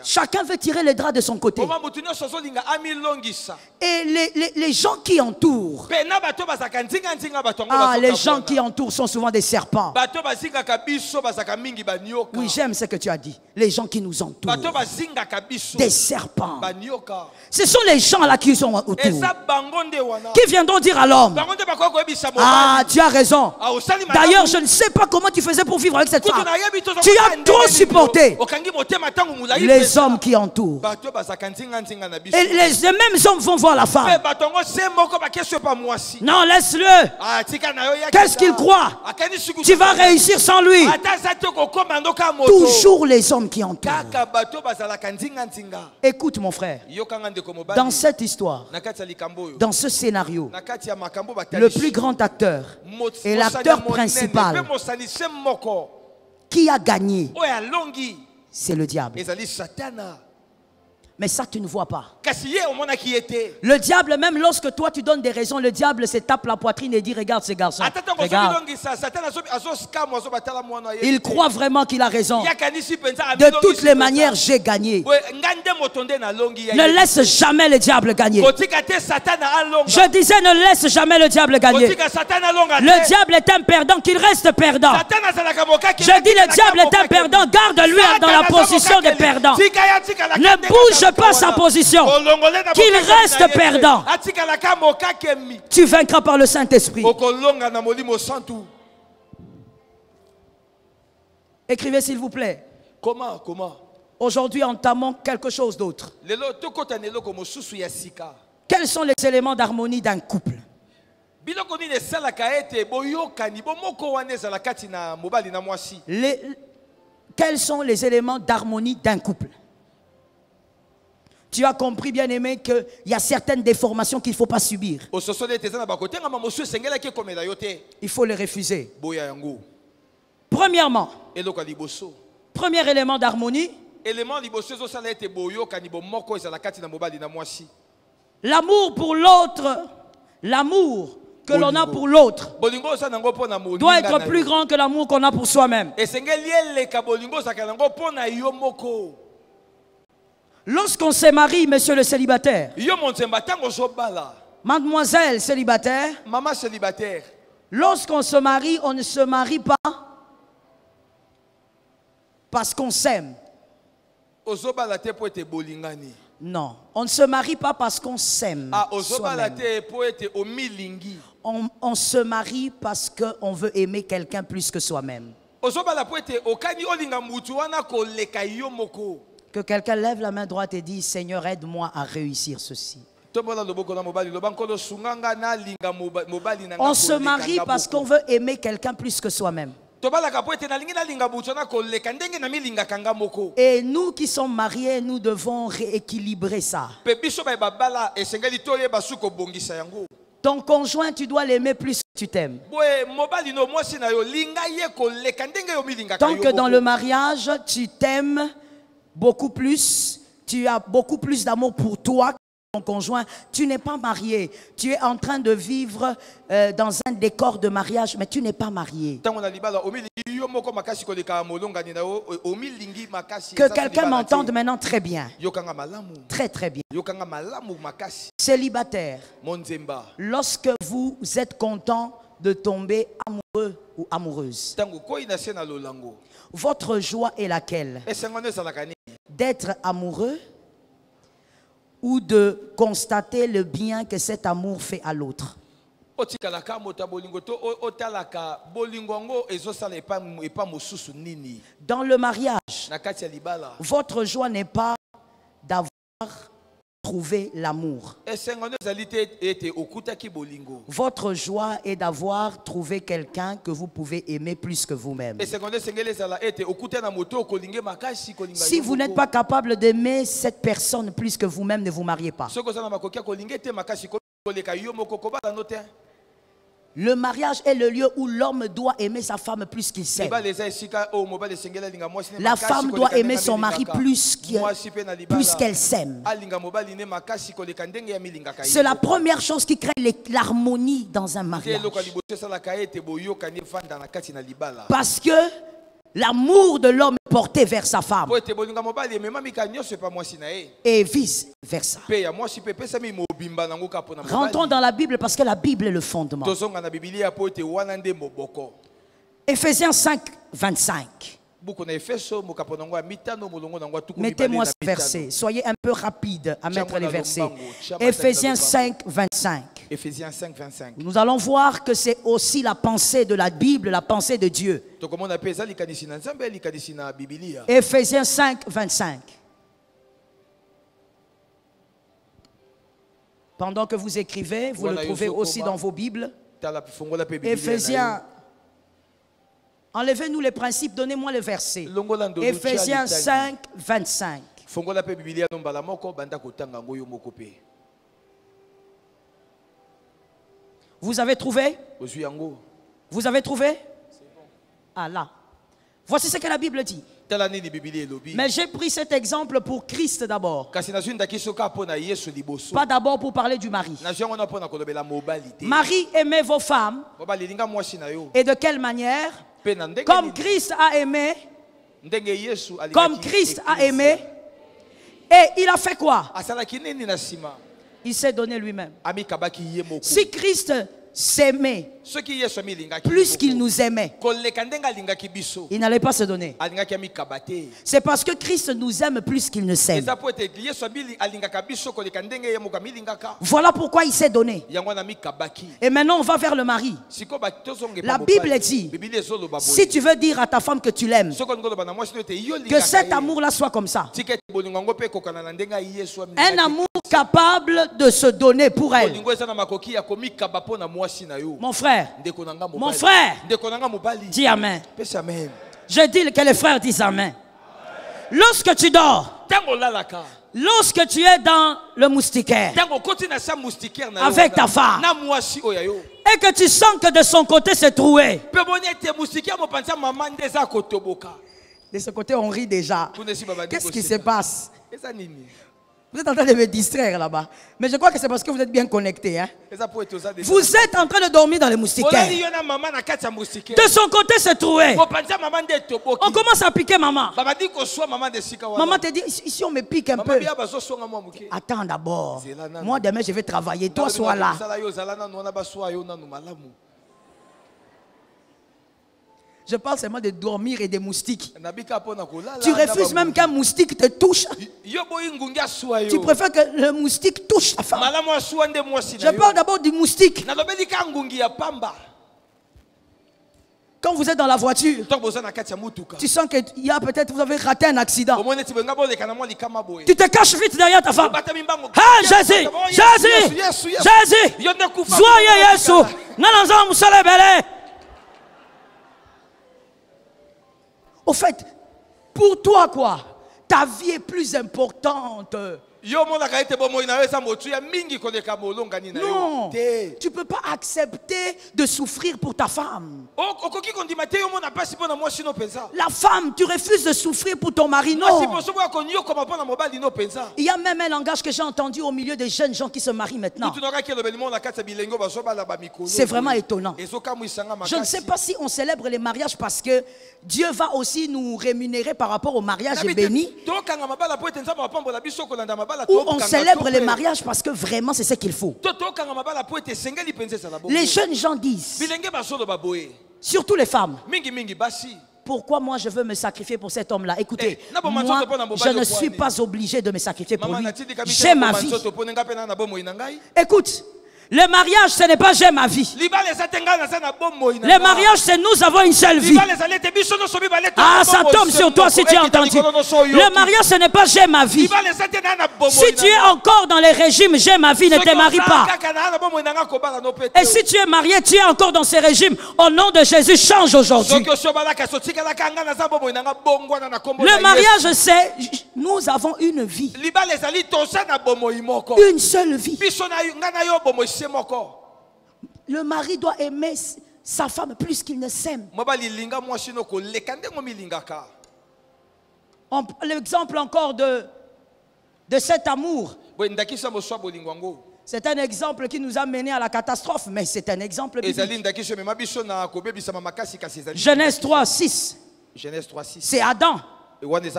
chacun veut tirer les draps de son côté. Et les gens qui entourent, les gens qui entourent sont souvent des serpents. Oui, j'aime ce que tu as dit. Les gens qui nous entourent, des serpents. Ce sont les gens là qui sont autour, qui viendront dire à l'homme, ah, tu as raison. D'ailleurs, je ne sais pas comment tu faisais pour vivre avec cette femme. Tu as trop supporté. Les hommes qui entourent. Et les mêmes hommes vont voir la femme. Non, laisse-le. Qu'est-ce qu'il croit? Tu vas réussir sans lui. Toujours les hommes qui entourent. Écoute mon frère. Dans cette histoire, dans ce scénario, le plus grand acteur et l'acteur principal qui a gagné, c'est le diable. Mais ça tu ne vois pas. Le diable, même lorsque toi tu donnes des raisons, le diable se tape la poitrine et dit regarde ce garçon, regarde. Il croit vraiment qu'il a raison. De toutes les manières j'ai gagné. Ne laisse jamais le diable gagner. Je disais ne laisse jamais le diable gagner. Le diable est un perdant, qu'il reste perdant. Je dis le diable est un perdant, garde-lui dans la position de perdant. Ne bouge pas sa position, qu'il reste perdant. Tu vaincras par le Saint-Esprit. Écrivez s'il vous plaît. Comment? Aujourd'hui entamons quelque chose d'autre. Quels sont les éléments d'harmonie d'un couple? Quels sont les éléments d'harmonie d'un couple? Tu as compris, bien-aimé, qu'il y a certaines déformations qu'il ne faut pas subir. Il faut les refuser. Premièrement, premier élément d'harmonie, l'amour pour l'autre, l'amour que l'on a pour l'autre doit être plus grand que l'amour qu'on a pour soi-même. Lorsqu'on se marie, monsieur le célibataire, mademoiselle célibataire, maman célibataire, lorsqu'on se marie, on ne se marie pas parce qu'on s'aime. Non, on ne se marie pas parce qu'on s'aime. On se marie parce qu'on veut aimer quelqu'un plus que soi-même. Que quelqu'un lève la main droite et dise, Seigneur, aide-moi à réussir ceci. On se marie parce qu'on veut aimer quelqu'un plus que soi-même. Et nous qui sommes mariés, nous devons rééquilibrer ça. Ton conjoint, tu dois l'aimer plus que tu t'aimes. Tant que dans le mariage, tu t'aimes beaucoup plus, tu as beaucoup plus d'amour pour toi que ton conjoint, tu n'es pas marié. Tu es en train de vivre dans un décor de mariage, mais tu n'es pas marié. Que quelqu'un m'entende maintenant très bien. Très très bien. Célibataire, lorsque vous êtes content de tomber amoureux ou amoureuse, votre joie est laquelle? D'être amoureux ou de constater le bien que cet amour fait à l'autre? Dans le mariage, votre joie n'est pas d'avoir trouvé l'amour. Votre joie est d'avoir trouvé quelqu'un que vous pouvez aimer plus que vous-même. Si vous n'êtes pas capable d'aimer cette personne plus que vous-même, ne vous mariez pas. Le mariage est le lieu où l'homme doit aimer sa femme plus qu'il s'aime. La femme doit aimer son mari plus qu'elle s'aime. C'est la première chose qui crée l'harmonie dans un mariage. Parce que l'amour de l'homme est porté vers sa femme. Et vice versa. Rentrons dans la Bible parce que la Bible est le fondement. Ephésiens 5, 25. Mettez-moi ce verset. Soyez un peu rapide à mettre les versets. Ephésiens 5, 25. Ephésiens 5, 25. Nous allons voir que c'est aussi la pensée de la Bible, la pensée de Dieu. Ephésiens 5, 25. Pendant que vous écrivez, vous le trouvez aussi dans vos Bibles. Ephésiens. Enlevez-nous les principes, donnez-moi le verset. Ephésiens 5, 25. Vous avez trouvé? Vous avez trouvé? Ah là. Voici ce que la Bible dit. Mais j'ai pris cet exemple pour Christ d'abord. Pas d'abord pour parler du mari. Marie, aimez vos femmes. Et de quelle manière? Comme Christ a aimé. Comme Christ a aimé. Et il a fait quoi? Il s'est donné lui-même. Si Christ s'aimait plus qu'il nous aimait, il n'allait pas se donner. C'est parce que Christ nous aime plus qu'il ne s'aime. Voilà pourquoi il s'est donné. Et maintenant on va vers le mari. La Bible dit, si tu veux dire à ta femme que tu l'aimes, que cet amour-là soit comme ça. Un amour capable de se donner pour elle. Mon frère, dis amen. Je dis que les frères disent Amen. Lorsque tu dors, lorsque tu es dans le moustiquaire, avec ta femme, et que tu sens que de son côté c'est troué, de ce côté on rit déjà. Qu'est-ce qui se passe? Vous êtes en train de me distraire là-bas. Mais je crois que c'est parce que vous êtes bien connectés. Hein? Vous êtes en train de dormir dans les moustiquaires. De son côté, c'est troué. On commence à piquer maman. Maman te dit, ici on me pique un peu. Attends d'abord. Moi demain je vais travailler. Toi sois là. Je parle seulement de dormir et des moustiques. Tu refuses même qu'un moustique te touche. Tu préfères que le moustique touche ta femme. Je parle d'abord du moustique. Quand vous êtes dans la voiture, tu sens que vous avez raté un accident. Tu te caches vite derrière ta femme. Ah, Jésus, Jésus, Jésus, soyez Jésus. Au fait, pour toi quoi? Ta vie est plus importante. Non, tu ne peux pas accepter de souffrir pour ta femme. La femme, tu refuses de souffrir pour ton mari, non. Il y a même un langage que j'ai entendu au milieu des jeunes gens qui se marient maintenant. C'est vraiment étonnant. Je ne sais pas si on célèbre les mariages parce que Dieu va aussi nous rémunérer par rapport au mariage béni. Ou on célèbre les mariages parce que vraiment c'est ce qu'il faut. Les jeunes gens disent, surtout les femmes, pourquoi moi je veux me sacrifier pour cet homme-là? Écoutez, moi je ne suis pas obligé de me sacrifier pour lui. J'ai ma vie. Écoute, le mariage, ce n'est pas j'ai ma vie. Le mariage, c'est nous avons une seule vie. Ah, ça tombe sur toi si tu as entendu. Le mariage, ce n'est pas j'ai ma vie. Si tu es encore dans les régimes j'ai ma vie, ne te marie pas. Et si tu es marié, tu es encore dans ces régimes, au nom de Jésus, change aujourd'hui. Le mariage, c'est nous avons une vie. Une seule vie. Le mari doit aimer sa femme plus qu'il ne s'aime. L'exemple encore de cet amour, c'est un exemple qui nous a mené à la catastrophe, mais c'est un exemple biblique. Genèse 3:6. C'est Adam.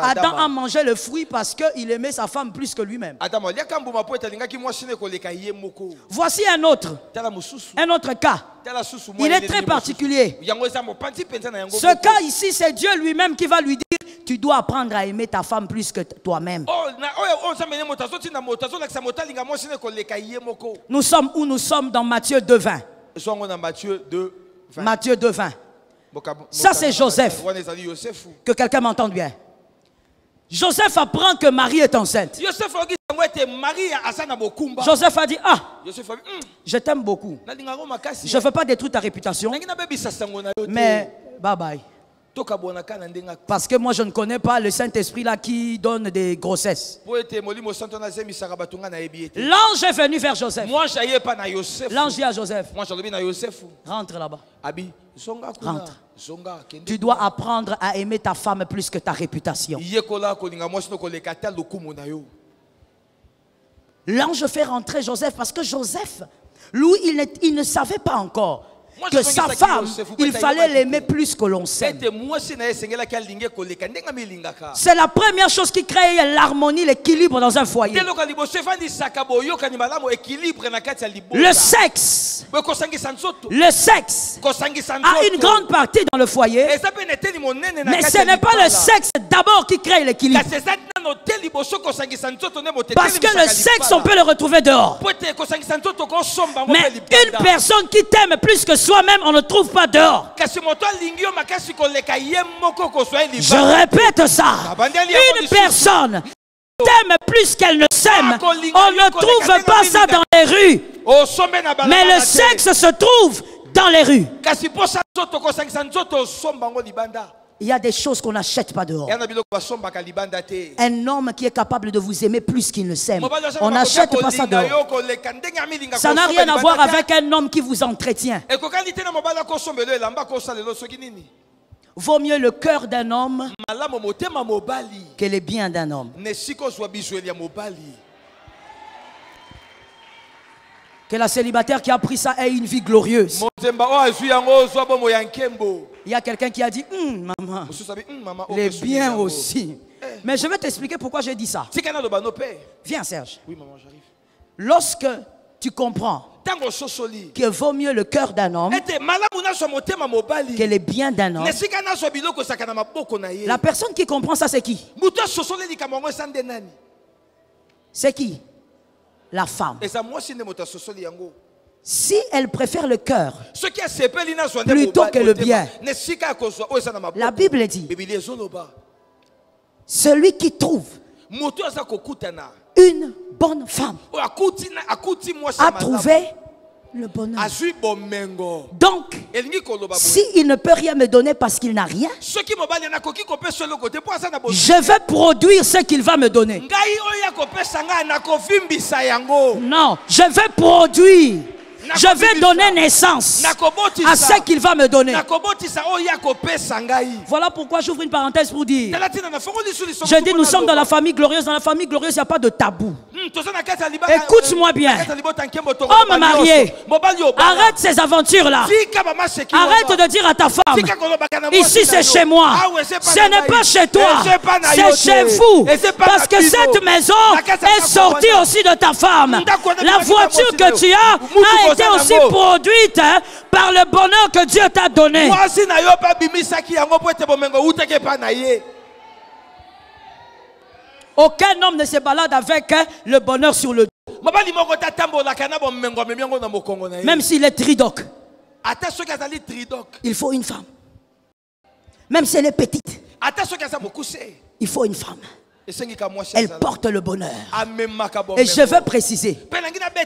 Adam a mangé le fruit parce qu'il aimait sa femme plus que lui-même. Voici un autre cas. Il est très particulier. Ce cas ici, c'est Dieu lui-même qui va lui dire, tu dois apprendre à aimer ta femme plus que toi-même. Nous sommes où? Nous sommes dans Matthieu 2:20. Matthieu 2:20. Ça c'est Joseph. Que quelqu'un m'entende bien. Joseph apprend que Marie est enceinte. Joseph a dit, ah, je t'aime beaucoup. Je ne veux pas détruire ta réputation, mais bye bye. Parce que moi je ne connais pas le Saint-Esprit là qui donne des grossesses. L'ange est venu vers Joseph. L'ange dit à Joseph, rentre là-bas. Rentre. Tu dois apprendre à aimer ta femme plus que ta réputation. L'ange fait rentrer Joseph parce que Joseph, lui, il ne savait pas encore que sa femme, il fallait l'aimer plus que l'on s'aime. C'est la première chose qui crée l'harmonie, l'équilibre dans un foyer. Le sexe a une grande partie dans le foyer, mais ce n'est pas le sexe d'abord qui crée l'équilibre. Parce que le sexe, on peut le retrouver dehors. Mais une personne qui t'aime plus que soi-même, on ne trouve pas dehors. Je répète ça. Une personne t'aime plus qu'elle ne s'aime, on ne trouve pas ça dans les rues. Mais le sexe se trouve dans les rues. Il y a des choses qu'on n'achète pas dehors. Un homme qui est capable de vous aimer plus qu'il ne s'aime, on n'achète pas ça dehors. Ça n'a rien à voir avec un homme qui vous entretient. Vaut mieux le cœur d'un homme que les biens d'un homme. Que la célibataire qui a pris ça ait une vie glorieuse. Il y a quelqu'un qui a dit, maman, les biens aussi. Mais je vais t'expliquer pourquoi j'ai dit ça. Viens Serge. Oui, maman, j'arrive. Lorsque tu comprends qu'il vaut mieux le cœur d'un homme que les biens d'un homme, la personne qui comprend ça, c'est qui? C'est qui? La femme. Si elle préfère le cœur plutôt que le bien, la Bible dit, celui qui trouve une bonne femme a trouvé le bonheur. Donc, s'il ne peut rien me donner parce qu'il n'a rien, je vais produire ce qu'il va me donner. Non, je vais produire. Je vais donner naissance à ce qu'il va me donner. Voilà pourquoi j'ouvre une parenthèse pour dire, je dis nous sommes dans la famille glorieuse. Dans la famille glorieuse, il n'y a pas de tabou. Écoute-moi bien. Homme marié, arrête ces aventures-là. Arrête de dire à ta femme, ici c'est chez moi. Ce n'est pas chez toi, c'est chez vous. Parce que cette maison est sortie aussi de ta femme. La voiture que tu as été aussi produite par le bonheur que Dieu t'a donné. Aucun homme ne se balade avec le bonheur sur le dos. Même s'il est tridoc, il faut une femme. Même si elle est petite, il faut une femme. Elle porte le bonheur. Et je veux préciser,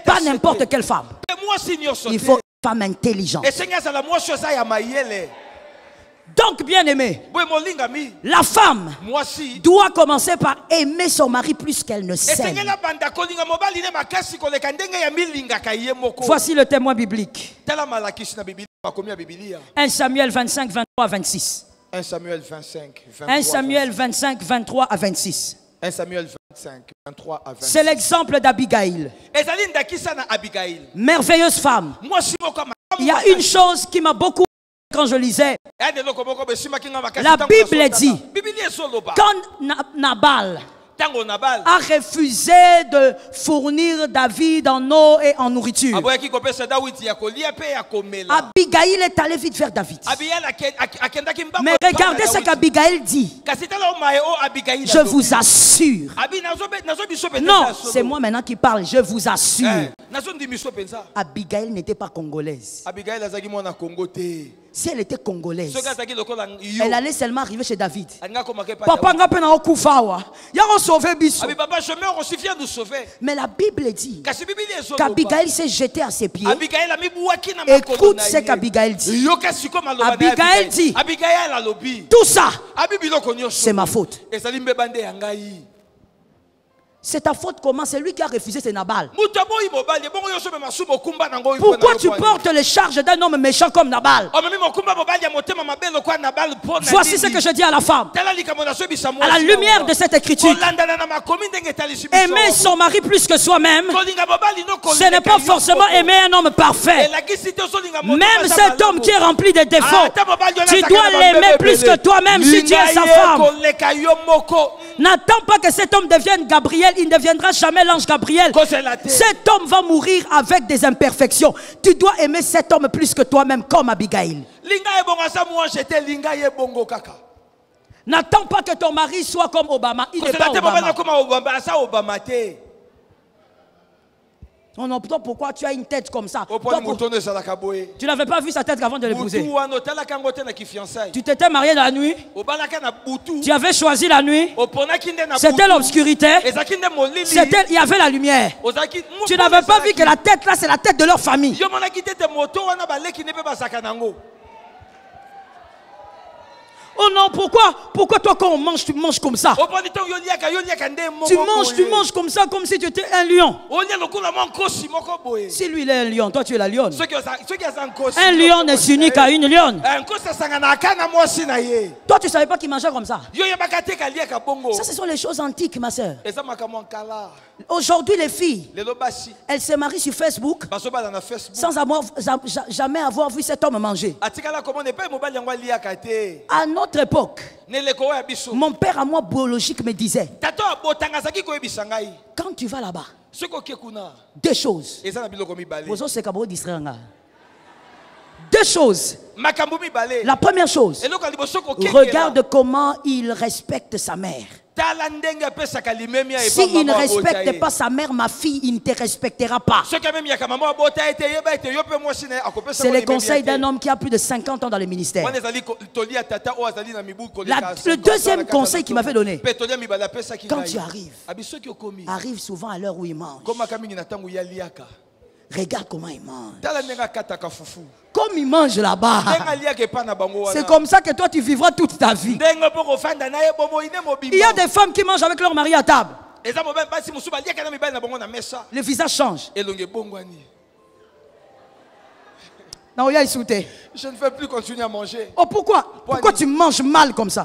pas n'importe quelle femme. Il faut une femme intelligente. Donc, bien aimé, la femme doit commencer par aimer son mari plus qu'elle ne s'aime. Voici le témoin biblique. 1 Samuel 25, 23 à 26. 1 Samuel 25, 23 à 26. 1 Samuel 25, 23 à 26. C'est l'exemple d'Abigail. Merveilleuse femme. Il y a une chose qui m'a beaucoup quand je lisais. La Bible dit, quand Nabal a refusé de fournir David en eau et en nourriture, Abigail est allée vite vers David. Mais regardez ce qu'Abigail dit. Je vous assure. Non, c'est moi maintenant qui parle. Je vous assure. Abigail n'était pas congolaise. Si elle était congolaise, elle allait seulement arriver chez David. Papa, mais la Bible dit qu'Abigail s'est jetée à ses pieds. Écoute ce qu'Abigail dit. Abigail dit, tout ça, c'est ma faute. C'est ta faute comment? C'est lui qui a refusé, c'est Nabal. Pourquoi tu portes les charges d'un homme méchant comme Nabal? Voici ce que je dis à la femme. À la lumière de cette écriture, aimer son mari plus que soi-même, ce n'est pas forcément aimer un homme parfait. Même cet homme qui est rempli de défauts, tu dois l'aimer plus que toi-même si tu es sa femme. N'attends pas que cet homme devienne Gabriel, il ne deviendra jamais l'ange Gabriel. Cet homme va mourir avec des imperfections. Tu dois aimer cet homme plus que toi-même, comme Abigail. N'attends pas que ton mari soit comme Obama. Il n'est pas Obama. On entend pourquoi tu as une tête comme ça. Tu n'avais pas vu sa tête avant de l'épouser. Tu t'étais marié dans la nuit. Tu avais choisi la nuit. C'était l'obscurité. Il y avait la lumière. Tu n'avais pas vu que la tête là, c'est la tête de leur famille. Oh non, pourquoi toi quand on mange, tu manges comme ça? Tu manges comme ça, comme si tu étais un lion. Si lui il est un lion, toi tu es la lionne. Un lion n'est unique à une lionne. Toi tu ne savais pas qu'il mangeait comme ça. Ça ce sont les choses antiques, ma soeur. Aujourd'hui les filles, elles se marient sur Facebook sans jamais avoir vu cet homme manger. À notre époque, mon père à moi biologique me disait, quand tu vas là-bas, deux choses. Deux choses. La première chose, regarde comment il respecte sa mère. S'il ne respecte pas sa mère, ma fille, il ne te respectera pas. C'est le conseil d'un homme qui a plus de 50 ans dans le ministère. Le deuxième conseil qu'il m'avait donné, quand tu arrive souvent à l'heure où il mange. Regarde comment il mange. Comme il mange là-bas. C'est comme ça que toi tu vivras toute ta vie. Il y a des femmes qui mangent avec leur mari à table. Le visage change. Non, je ne veux plus continuer à manger. Oh, pourquoi tu manges mal comme ça?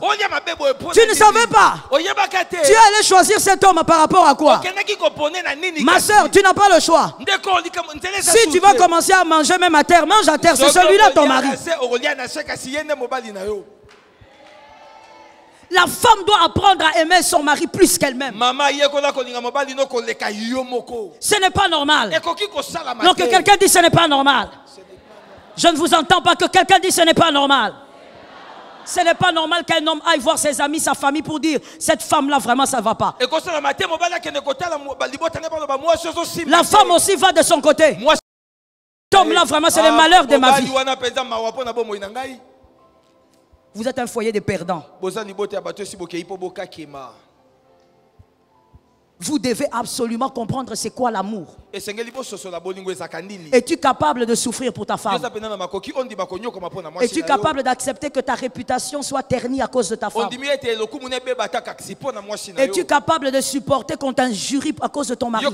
Tu ne savais pas. Tu es allé choisir cet homme par rapport à quoi? Ma soeur, tu n'as pas le choix. Si tu vas commencer à manger même à terre, mange à terre. C'est celui-là ton mari. La femme doit apprendre à aimer son mari plus qu'elle-même. Ce n'est pas normal. Non, que quelqu'un dise ce n'est pas normal. Je ne vous entends pas, que quelqu'un dise ce n'est pas normal. Ce n'est pas normal qu'un homme aille voir ses amis, sa famille pour dire cette femme-là vraiment ça ne va pas. La femme aussi va de son côté. Cet homme-là vraiment c'est le malheur de ma vie. Vous êtes un foyer de perdants. Vous devez absolument comprendre c'est quoi l'amour. Es-tu capable de souffrir pour ta femme? Es-tu capable d'accepter que ta réputation soit ternie à cause de ta femme? Es-tu capable de supporter qu'on t'injurie à cause de ton mari?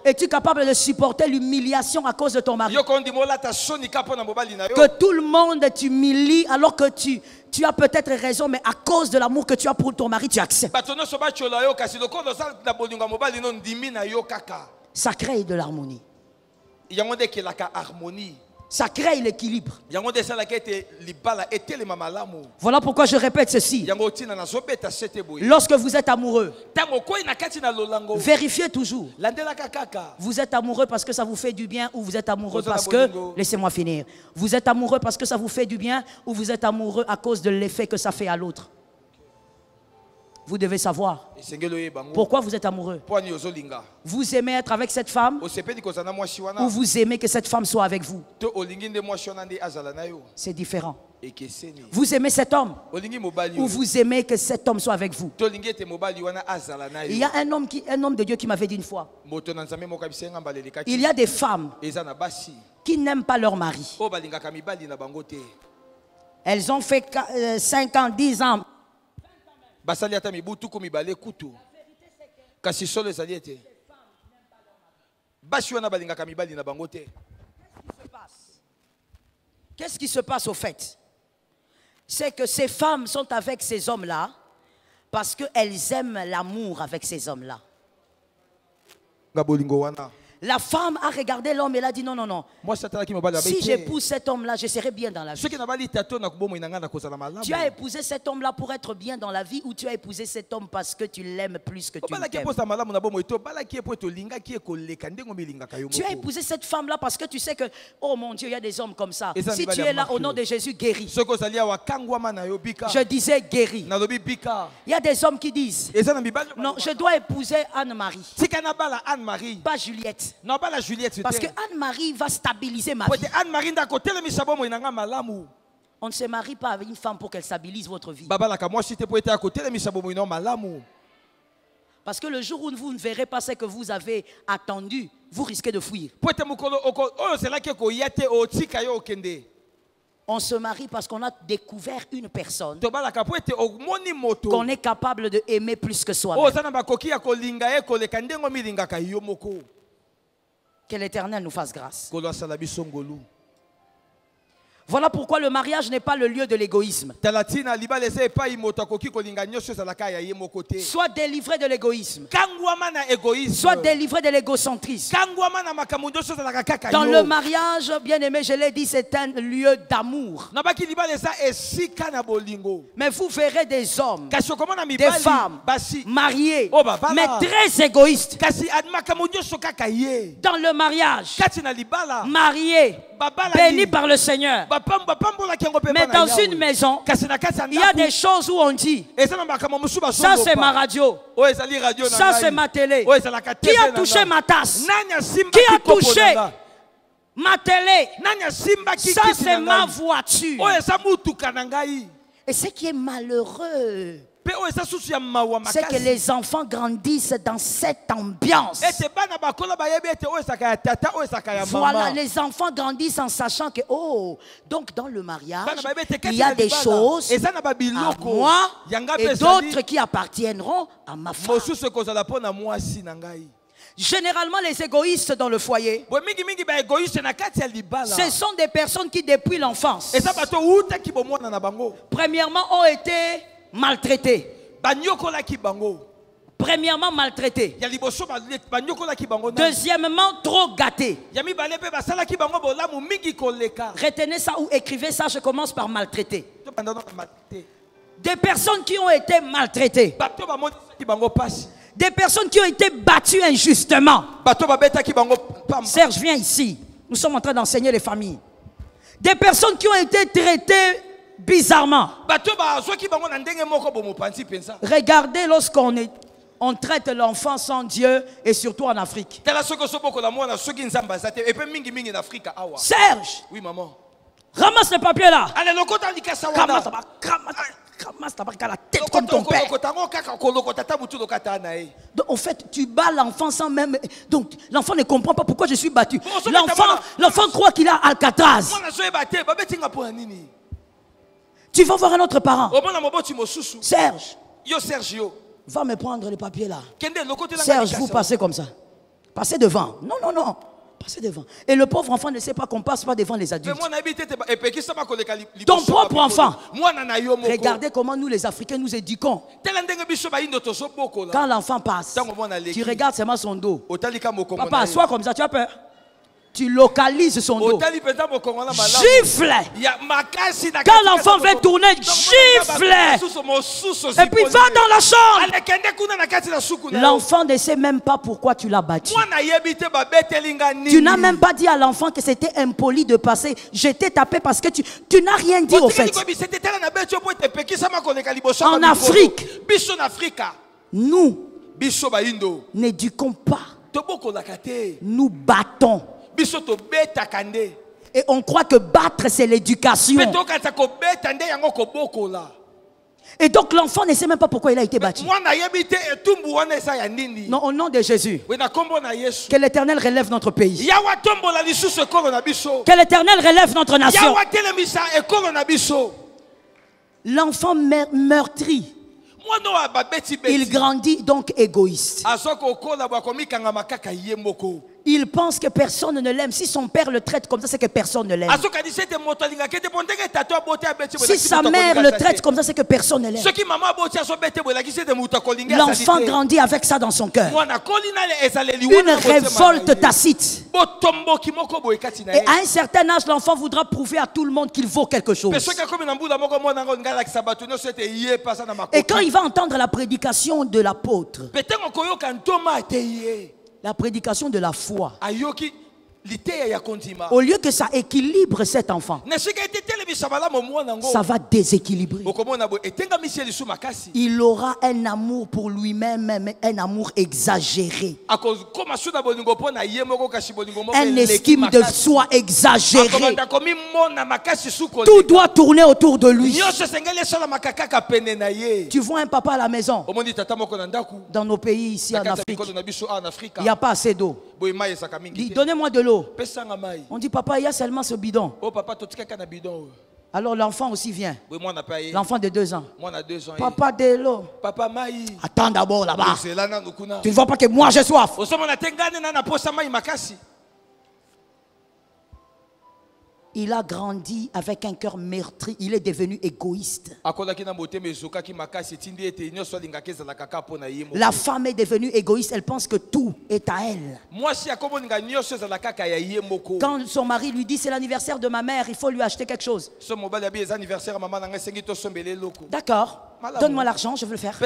Es-tu capable de supporter l'humiliation à cause de ton mari? Que tout le monde t'humilie alors que tu as peut-être raison, mais à cause de l'amour que tu as pour ton mari, tu acceptes. Ça crée de l'harmonie. Ça crée l'équilibre. Voilà pourquoi je répète ceci. Lorsque vous êtes amoureux, vérifiez toujours. Vous êtes amoureux parce que ça vous fait du bien ou vous êtes amoureux parce que... Laissez-moi finir. Vous êtes amoureux parce que ça vous fait du bien ou vous êtes amoureux à cause de l'effet que ça fait à l'autre. Vous devez savoir pourquoi vous êtes amoureux. Vous aimez être avec cette femme ou vous aimez que cette femme soit avec vous. C'est différent. Vous aimez cet homme ou vous aimez que cet homme soit avec vous. Il y a un homme de Dieu qui m'avait dit une fois, il y a des femmes qui n'aiment pas leur mari. Elles ont fait 5 ans, 10 ans. Qu'est-ce qui se passe au fait? C'est que ces femmes sont avec ces hommes-là parce qu'elles aiment l'amour avec ces hommes-là. La femme a regardé l'homme et elle a dit non, non, non. Si j'épouse cet homme-là, je serai bien dans la vie. Tu as épousé cet homme-là pour être bien dans la vie ou tu as épousé cet homme parce que tu l'aimes plus que tu l'aimes? Tu as épousé cette femme-là parce que tu sais que, oh mon Dieu, il y a des hommes comme ça. Si tu es là, au nom de Jésus, guéri. Je disais guéri. Il y a des hommes qui disent, non, je dois épouser Anne-Marie. Pas Juliette. Non, pas la Juliette. Parce que Anne-Marie va stabiliser ma vie. On ne se marie pas avec une femme pour qu'elle stabilise votre vie. Parce que le jour où vous ne verrez pas ce que vous avez attendu, vous risquez de fuir. On se marie parce qu'on a découvert une personne tobalaka po ete omoni moto qu'on est capable de aimer plus que soi. oza na bakoki ya kolinga ye koleka ndengo milingaka yo moko. Que l'Éternel nous fasse grâce. Kolo asala biso ngolu. Voilà pourquoi le mariage n'est pas le lieu de l'égoïsme. Sois délivré de l'égoïsme. Sois délivré de l'égocentrisme. Dans le mariage, bien aimé, je l'ai dit, c'est un lieu d'amour. Mais vous verrez des hommes, des femmes mariés, mais très égoïstes. Dans le mariage, mariés, bénis par le Seigneur. Mais dans une maison, il y a des choses où on dit, ça c'est ma radio, ça c'est ma télé. Qui a touché ma tasse? Qui a touché ma télé? Ça c'est ma voiture. Et ce qui est malheureux, c'est que les enfants grandissent dans cette ambiance. Voilà, les enfants grandissent en sachant que, oh, donc dans le mariage, il y a des choses à moi et d'autres qui appartiendront à ma femme. Généralement, les égoïstes dans le foyer, ce sont des personnes qui, depuis l'enfance, premièrement, ont été maltraités. Premièrement, maltraités. Deuxièmement, trop gâtés. Retenez ça ou écrivez ça, je commence par maltraiter. Des personnes qui ont été maltraitées. Des personnes qui ont été battues injustement. Serge, viens ici. Nous sommes en train d'enseigner les familles. Des personnes qui ont été traitées bizarrement. Regardez lorsqu'on traite l'enfant sans Dieu et surtout en Afrique. Serge, oui, maman. Ramasse le papier là. Ramasse la tête comme ton père. Donc, en fait, tu bats l'enfant sans même... Donc, l'enfant ne comprend pas pourquoi je suis battu. L'enfant croit qu'il a Alcatraz. Tu vas voir un autre parent. Serge, va me prendre les papiers là. Serge, vous passez comme ça. Passez devant. Non, non, non. Passez devant. Et le pauvre enfant ne sait pas qu'on passe pas devant les adultes. Ton propre enfant. Regardez comment nous les Africains nous éduquons. Quand l'enfant passe, tu regardes seulement son dos. Papa, sois comme ça, tu as peur. Tu localises son dos. Gifle. Quand l'enfant veut tourner, gifle. Et puis va dans la chambre. L'enfant ne sait même pas pourquoi tu l'as battu. Tu n'as même pas dit à l'enfant que c'était impoli de passer. Je t'ai tapé parce que tu n'as rien dit au fait. En Afrique, nous n'éduquons pas. Nous battons. Et on croit que battre c'est l'éducation. Et donc l'enfant ne sait même pas pourquoi il a été battu. Non, au nom de Jésus. Que l'Éternel relève notre pays. Que l'Éternel relève notre nation. L'enfant meurtri, il grandit donc égoïste. Il pense que personne ne l'aime. Si son père le traite comme ça, c'est que personne ne l'aime. Si sa mère le traite comme ça, c'est que personne ne l'aime. L'enfant grandit avec ça dans son cœur. Une révolte tacite. Et à un certain âge, l'enfant voudra prouver à tout le monde qu'il vaut quelque chose. Et quand il va entendre la prédication de l'apôtre, la prédication de la foi, au lieu que ça équilibre cet enfant, ça va déséquilibrer. Il aura un amour pour lui-même, un amour exagéré, un estime de soi exagéré. Tout doit tourner autour de lui. Tu vois un papa à la maison. Dans nos pays ici en Afrique, il n'y a pas assez d'eau. Donnez-moi de l'eau. On dit papa, il y a seulement ce bidon. Alors l'enfant aussi vient. Oui, moi, on n'a pas eu. L'enfant de 2 ans. Moi, on a 2 ans. Papa Delo. Papa Maï. Attends d'abord là-bas. C'est là, nous. Tu ne vois pas que moi j'ai soif. Il a grandi avec un cœur meurtri. Il est devenu égoïste. La femme est devenue égoïste. Elle pense que tout est à elle. Quand son mari lui dit c'est l'anniversaire de ma mère, il faut lui acheter quelque chose. D'accord. Donne-moi l'argent, je veux le faire.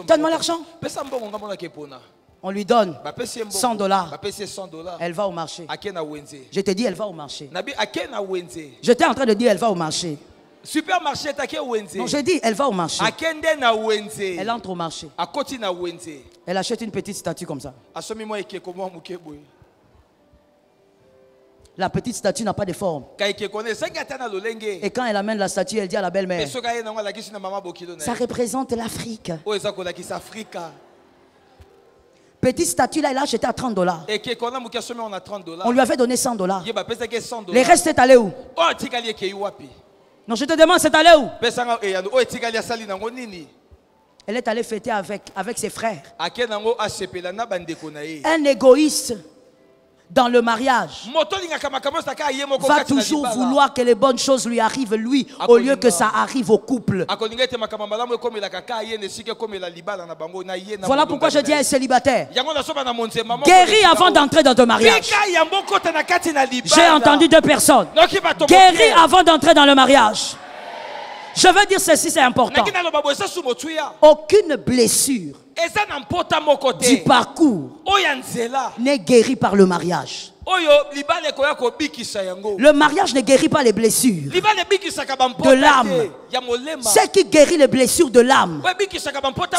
Donne-moi l'argent. On lui donne $100. Elle va au marché. Je te dis, elle va au marché. J'étais en train de dire, elle va au marché. Supermarché, non, j'ai dit, elle va au marché. Elle entre au marché. Elle achète une petite statue comme ça. La petite statue n'a pas de forme. Et quand elle amène la statue, elle dit à la belle-mère, ça représente l'Afrique. Petite statue là, elle a acheté à $30. On lui avait donné $100. Les restes est allé où? Non, je te demande, c'est allé où? Elle est allée fêter avec ses frères. Un égoïste dans le mariage va toujours vouloir que les bonnes choses lui arrivent lui au lieu que ça arrive au couple. Voilà pourquoi je dis à un célibataire, guéris avant d'entrer dans ton mariage. J'ai entendu 2 personnes. Guéris avant d'entrer dans le mariage. Je veux dire ceci, c'est important. Aucune blessure du parcours n'est guérie par le mariage. Le mariage ne guérit pas les blessures de l'âme. Ce qui guérit les blessures de l'âme,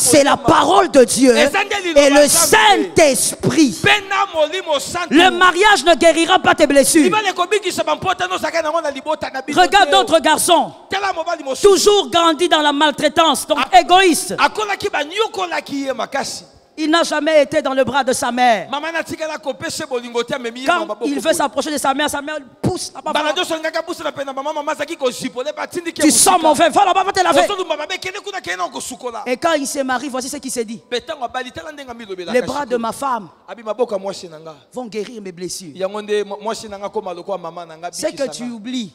c'est la parole de Dieu et le Saint-Esprit. Le mariage ne guérira pas tes blessures. Regarde d'autres garçons, toujours grandis dans la maltraitance, donc égoïste. Il n'a jamais été dans le bras de sa mère. Quand il veut s'approcher de sa mère pousse. Tu sens mon frère, va là-bas, va te laver. Et quand il se marie, voici ce qu'il s'est dit. Les bras de ma femme vont guérir mes blessures. Ce que tu oublies,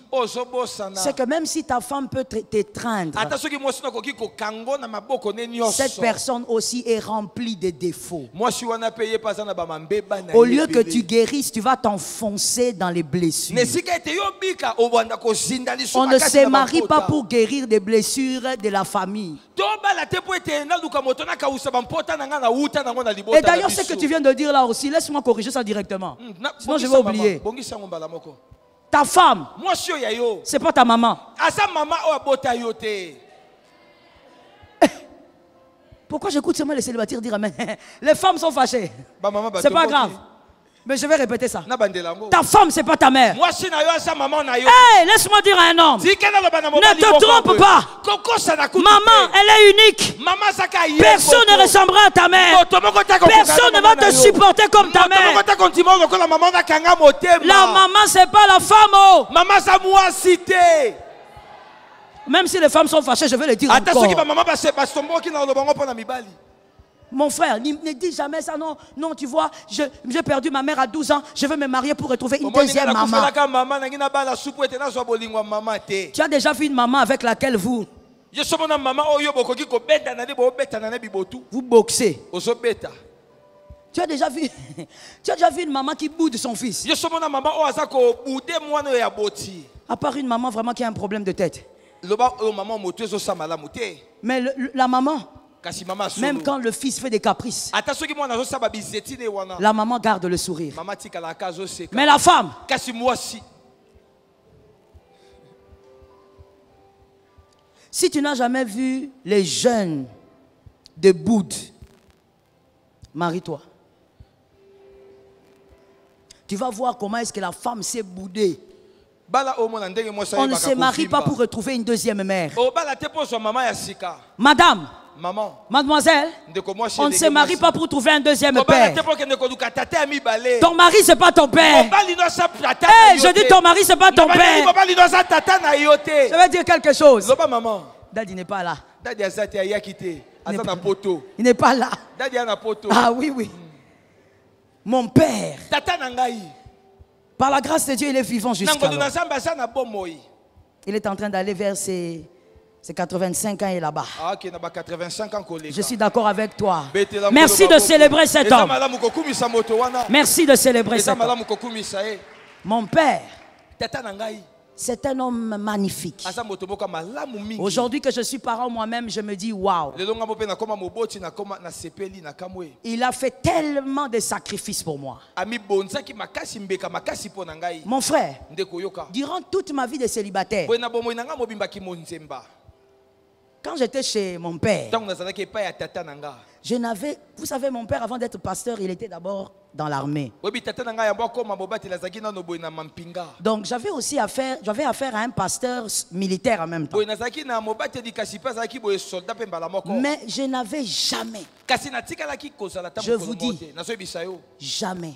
c'est que même si ta femme peut t'étreindre, cette personne aussi est remplie de défauts. Au lieu que tu guérisses, tu vas t'enfoncer dans les blessures. On ne se marie pas pour guérir des blessures de la famille. Et d'ailleurs, ce que tu viens de dire là aussi, laisse-moi corriger ça directement. Sinon, je vais oublier. Ta femme, c'est pas ta maman. Pourquoi j'écoute seulement les célibataires dire amen? Les femmes sont fâchées. C'est pas grave. Mais je vais répéter ça. Ta femme, c'est pas ta mère. Hey, laisse-moi dire à un homme. Ne te trompe pas. Maman, elle est unique. Personne ne ressemblera à ta mère. Personne ne va te supporter comme ta mère. La maman, c'est pas la femme. Oh. Même si les femmes sont fâchées, je vais le dire encore. Mon frère, ne dis jamais ça. Non, non, tu vois, j'ai perdu ma mère à 12 ans. Je veux me marier pour retrouver une deuxième maman. Tu as déjà vu une maman avec laquelle vous boxez. Tu as déjà vu une maman qui boude son fils. À part une maman vraiment qui a un problème de tête. Mais la maman, même quand le fils fait des caprices, la maman garde le sourire. Mais la femme, si tu n'as jamais vu les jeunes de Boud, marie-toi. Tu vas voir comment est-ce que la femme s'est boudée. On ne se marie pas pour retrouver une deuxième mère. Madame, Maman. Mademoiselle, on ne se marie pas pour trouver un deuxième père. Ton mari, c'est pas ton père. Hey, je dis ton mari, c'est pas ton père. Je vais dire quelque chose. Daddy n'est pas là. Il n'est pas là. Ah oui, oui. Mon père, par la grâce de Dieu, il est vivant jusqu'à là. Il est en train d'aller vers ses 85 ans et là-bas. Je suis d'accord avec toi. Merci de célébrer cet homme. Merci de célébrer cet homme. Mon père, c'est un homme magnifique. Aujourd'hui que je suis parent moi-même, je me dis waouh. Il a fait tellement de sacrifices pour moi. Mon frère, durant toute ma vie de célibataire, quand j'étais chez mon père, je n'avais... Vous savez, mon père, avant d'être pasteur, il était d'abord dans l'armée. Donc j'avais aussi affaire à un pasteur militaire en même temps. Mais je n'avais jamais, je vous dis, jamais,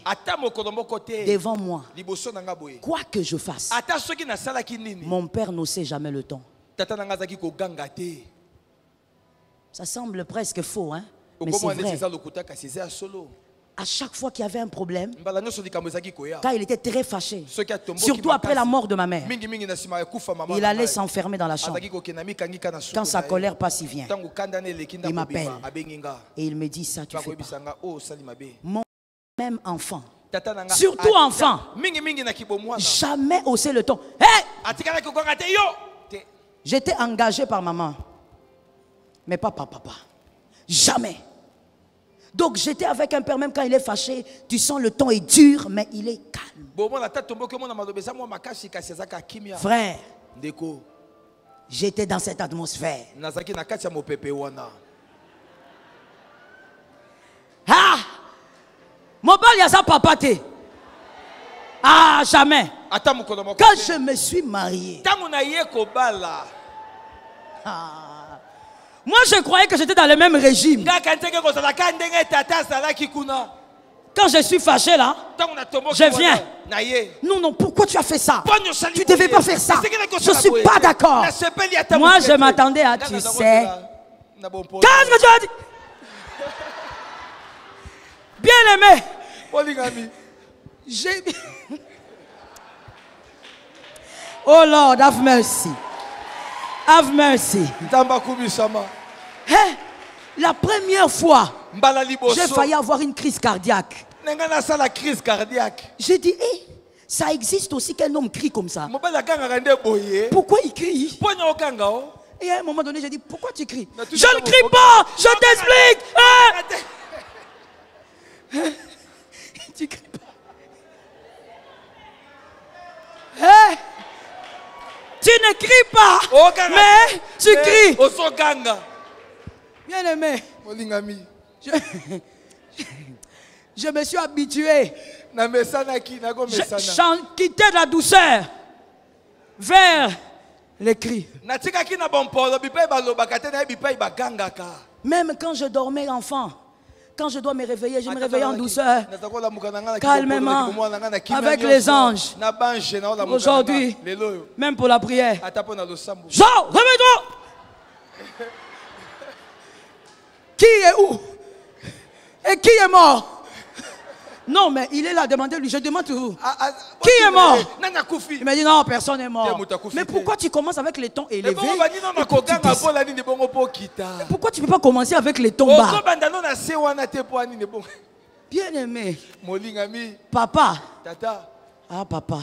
devant moi, quoi que je fasse, mon père n'osait jamais le ton. Ça semble presque faux, hein? Mais c'est vrai. À chaque fois qu'il y avait un problème, quand il était très fâché, surtout après la mort de ma mère, il allait s'enfermer dans la chambre. Quand sa colère passe, il vient. Il m'appelle. Et il me dit ça, tu fais pas. Mon même enfant, surtout enfant, jamais haussé le ton. Hey! J'étais engagé par maman, mais pas par papa. Jamais. Donc j'étais avec un père, même quand il est fâché, tu sens le ton est dur, mais il est calme. Frère, j'étais dans cette atmosphère. Ah! Mon père, il y a ça, papa, t'es. Ah, jamais. Quand je me suis marié, moi je croyais que j'étais dans le même régime. Quand je suis fâché là, je viens. Non, non, pourquoi tu as fait ça? Tu ne devais pas faire ça. Je ne suis pas d'accord. Moi je m'attendais à, tu sais. Qu'est-ce que tu as dit? Bien aimé. J'ai... Oh Lord, have mercy. Have mercy. Hey, la première fois, j'ai failli avoir une crise cardiaque. J'ai dit, hey, ça existe aussi qu'un homme crie comme ça. Pourquoi il crie? Et à un moment donné, j'ai dit, pourquoi tu cries? Je ne crie pas, je t'explique. Tu cries pas. Hey, tu ne cries pas, mais tu cries. Bien aimé, je me suis habitué. J'ai quitté la douceur vers les cris. Même quand je dormais enfant, quand je dois me réveiller, je me réveille en douceur, calmement, avec les anges. Aujourd'hui, même pour la prière. Jean, remets-toi. Qui est où? Et qui est mort? Non, mais il est là, demandez-lui. Je demande toujours. Qui est mort? Il m'a dit non, personne n'est mort. Mais pourquoi tu commences avec les tons élevés? Pourquoi tu ne peux pas commencer avec les tons bas? Bien aimé. Papa. Ah, papa.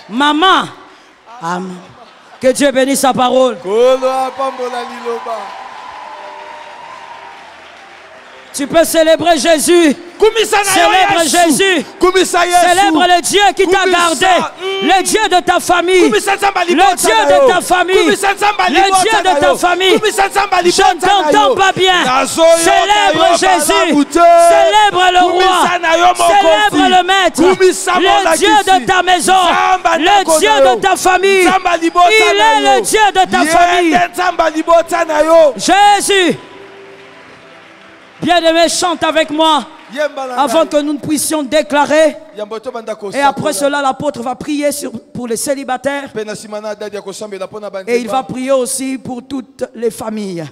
Maman. Que Dieu bénisse sa parole. Tu peux célébrer Jésus. Célèbre Jésus. Célèbre le Dieu qui t'a gardé. Le Dieu de ta famille. Le Dieu de ta famille. Le Dieu de ta famille. Je ne t'entends pas bien. Célèbre Jésus. Célèbre le roi. Célèbre le maître. Le Dieu de ta maison. Le Dieu de ta famille. Il est le Dieu de ta famille. Jésus. Bien-aimé, chante avec moi avant que nous ne puissions déclarer. Et après cela, l'apôtre va prier pour les célibataires. Et il va prier aussi pour toutes les familles.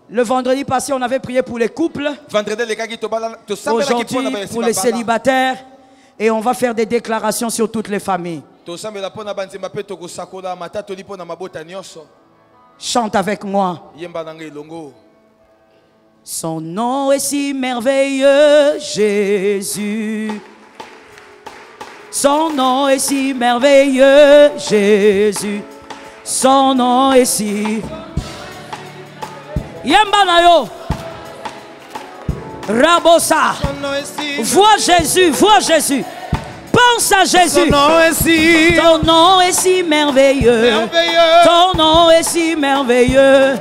Le vendredi passé, on avait prié pour les couples. Aujourd'hui, pour les célibataires. Et on va faire des déclarations sur toutes les familles. Chante avec moi. Son nom est si merveilleux, Jésus. Son nom est si merveilleux, Jésus. Son nom est si... Yembanayo. Rabosa. Vois Jésus, vois Jésus. Pense à Jésus. Ton nom est si merveilleux. Ton nom est si merveilleux.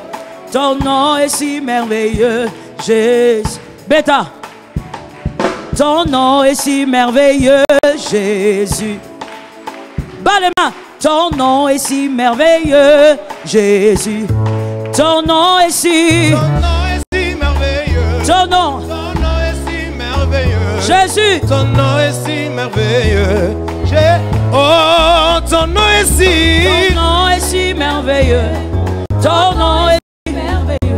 Ton nom est si merveilleux, Jésus. Bêta. Ton nom est si merveilleux, Jésus. Bas les mains. Ton nom est si merveilleux, Jésus. Ton nom est si merveilleux. Ton nom est si merveilleux. Jésus. Ton nom est si merveilleux. Oh, ton nom est si merveilleux. Ton nom est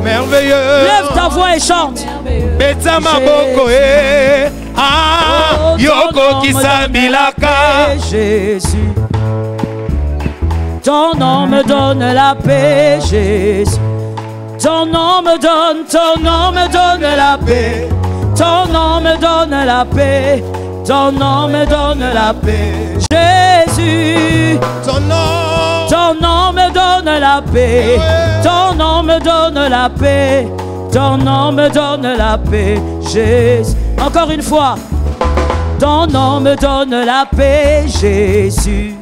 merveilleux. Lève ta voix et chante. Beta maboko e ah yoko kisabilaka. Jésus. Ton nom me donne la paix, Jésus. Ton nom me donne la paix. Ton nom me donne la paix. Ton nom me donne la paix. Jésus. Ton nom me donne la paix. Ton nom me donne la paix. Ton nom me donne la paix. Jésus. Encore une fois. Ton nom me donne la paix, Jésus.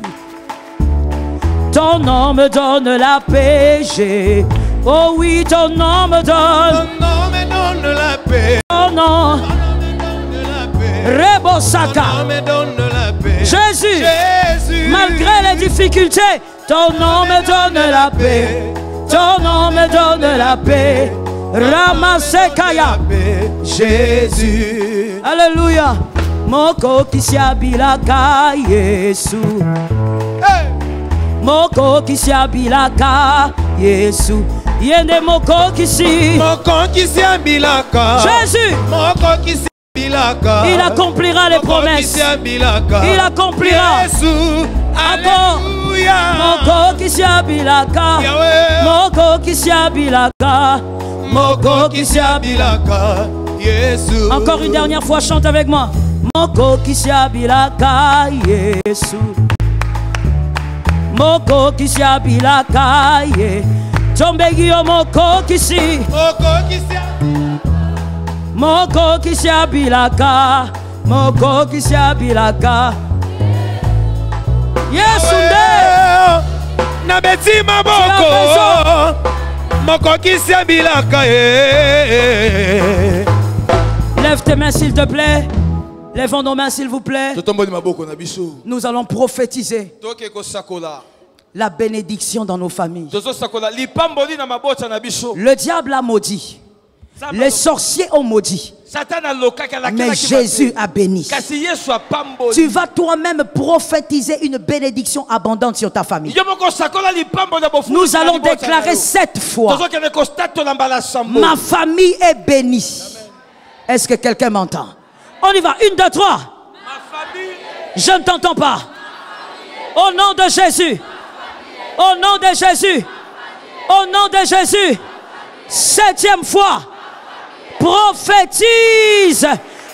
Ton nom me donne la paix, Jésus. Oh oui, ton nom me donne la paix. Ton nom me donne la paix. Rebosaka. Ton nom me donne la paix. Jésus. Malgré les difficultés, ton nom me donne la paix. Ton nom me donne la paix. Ramasekaya. Jésus. Alléluia. Moko kisiabilaka Yesu. Moko kisiabilaka Yesu. Yende moko kisi. Moko kisiabilaka. Jésus. Moko kisiabilaka. Il accomplira les promesses. Il accomplira. Jésus. Alléluia. Moko kisiabilaka. Moko kisiabilaka. Moko kisiabilaka. Jésus. Encore une dernière fois, chante avec moi. Moko kisiabilaka Yesu. Moko kisiabilaka ye. Tombegio moko kisi. Moko kisiabilaka. Moko kisiabilaka. Yesunde. Na beti maboko. Moko kisiabilaka ye. Lève tes mains s'il te plaît. Lèvons nos mains s'il vous plaît. Nous allons prophétiser la bénédiction dans nos familles. Le diable a maudit. Les sorciers ont maudit. Mais Jésus a béni. Tu vas toi-même prophétiser une bénédiction abondante sur ta famille. Nous allons déclarer 7 fois. Ma famille est bénie. Est-ce que quelqu'un m'entend? On y va, 1, 2, 3. Je ne t'entends pas. Au nom de Jésus. Au nom de Jésus. Au nom de Jésus. 7e fois. Prophétise.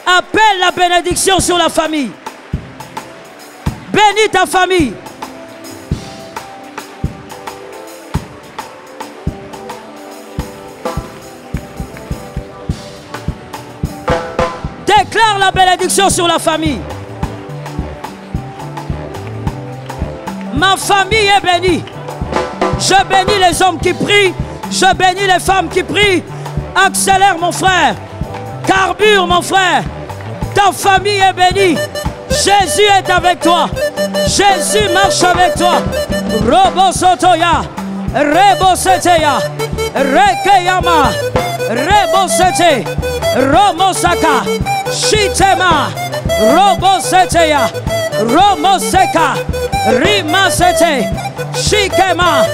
Appelle la bénédiction sur la famille. Bénis ta famille. Déclare la bénédiction sur la famille. Ma famille est bénie. Je bénis les hommes qui prient. Je bénis les femmes qui prient. Accélère mon frère. Carbure mon frère. Ta famille est bénie. Jésus est avec toi. Jésus marche avec toi. Robo Sotoya. Rebo Seteya. Rekeyama. Rebosete, Romosaka, Shitema, Roboseteya, Romoseka, Rimasete, Shikema,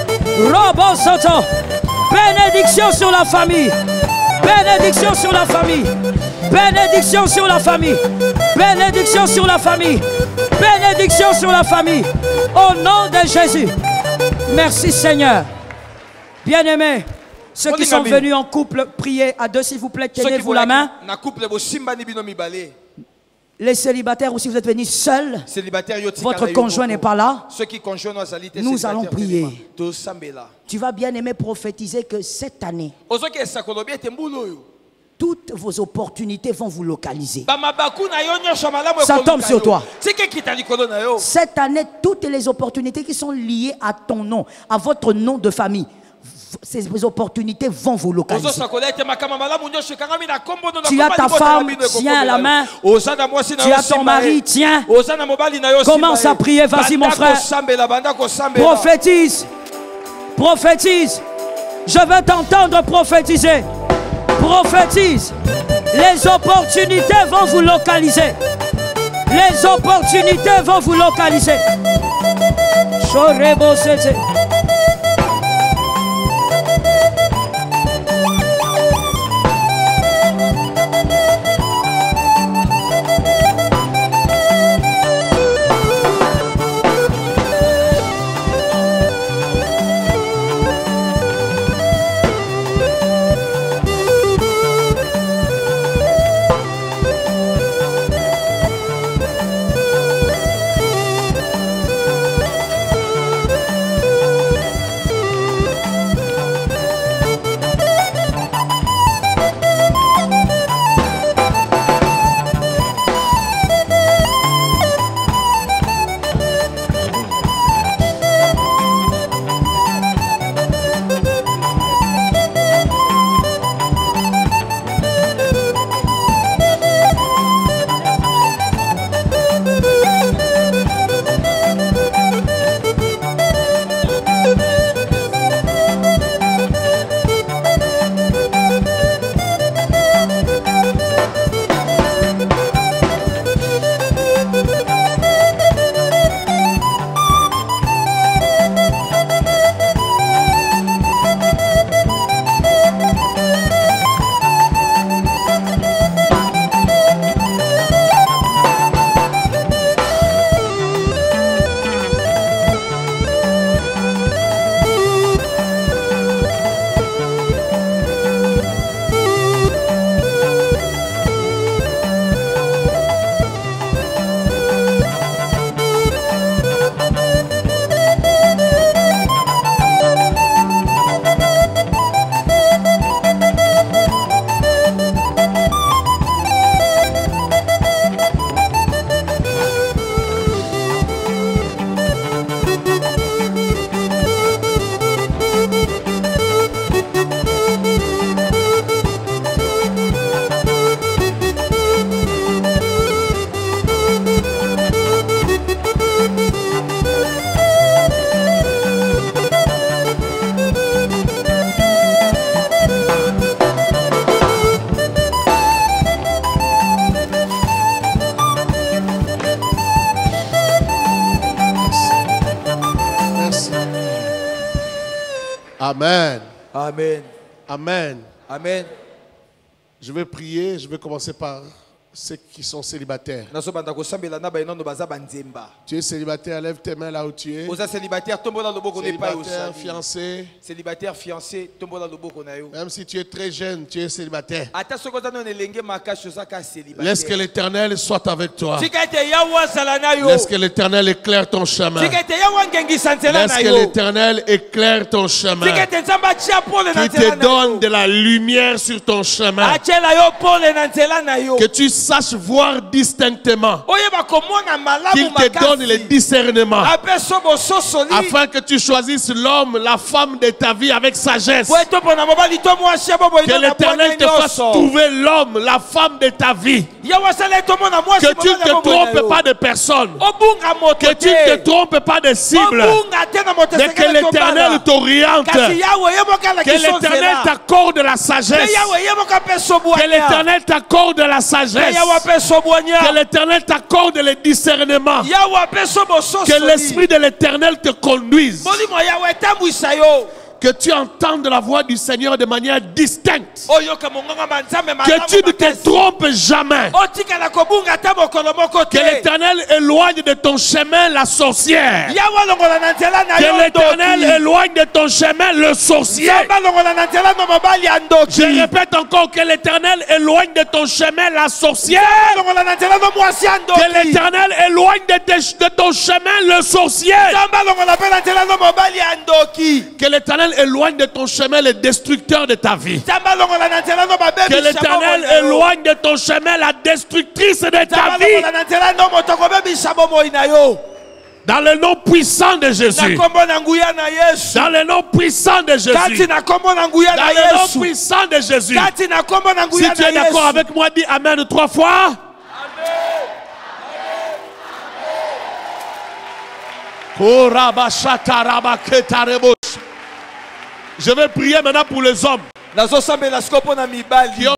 Robosoto. Bénédiction sur la famille. Bénédiction sur la famille. Bénédiction sur la famille. Bénédiction sur la famille. Bénédiction sur la famille. Au nom de Jésus. Merci Seigneur. Bien-aimés, ceux qui sont venus en couple, priez à deux s'il vous plaît. Tenez-vous la main. Les célibataires ou si vous êtes venus seuls, votre conjoint n'est pas là, nous allons prier. Tu vas bien aimer prophétiser que cette année, toutes vos opportunités vont vous localiser. Ça tombe sur toi. Cette année, toutes les opportunités qui sont liées à ton nom, à votre nom de famille, ces opportunités vont vous localiser. Tu as ta femme, tiens la main. Tu as ton mari, tiens. Commence à prier, vas-y mon frère. Prophétise. Prophétise. Je veux t'entendre prophétiser. Prophétise. Les opportunités vont vous localiser. Les opportunités vont vous localiser. Amen. Amen. Amen. Amen. Je vais prier, je vais commencer par ceux qui sont célibataires. Tu es célibataire, lève tes mains là où tu es. Célibataire, fiancé. Célibataire, fiancé, même si tu es très jeune, tu es célibataire. Laisse que l'Éternel soit avec toi. Laisse que l'Éternel éclaire ton chemin. Laisse que l'Éternel éclaire ton chemin. Qu'il te donne de la lumière sur ton chemin. Que tu saches voir distinctement. Qu'il te donne le discernement. Afin que tu choisisses l'homme, la femme de ta vie avec sagesse. Que l'Éternel te fasse trouver l'homme, la femme de ta vie. Que tu ne te trompes pas de personne. Que tu ne te trompes pas de cible. Mais que l'Éternel t'oriente. Que l'Éternel t'accorde la sagesse. Que l'Éternel t'accorde la sagesse. Que l'Éternel t'accorde le discernement. Que l'Esprit de l'Éternel te conduise. Que tu entendes la voix du Seigneur de manière distincte. Que tu ne te trompes jamais. Que l'Éternel éloigne de ton chemin la sorcière. Que l'Éternel éloigne de ton chemin le sorcier. Je répète encore, que l'Éternel éloigne de ton chemin la sorcière. Que l'Éternel éloigne de ton chemin le sorcier. Que l'Éternel éloigne de ton chemin le destructeur de ta vie. Que l'Éternel éloigne de ton chemin la destructrice de ta vie. Dans le nom puissant de Jésus. Dans le nom puissant de Jésus. Dans le nom puissant de Jésus. Si tu es d'accord avec moi, dis Amen 3 fois. Je vais prier maintenant pour les hommes qui ont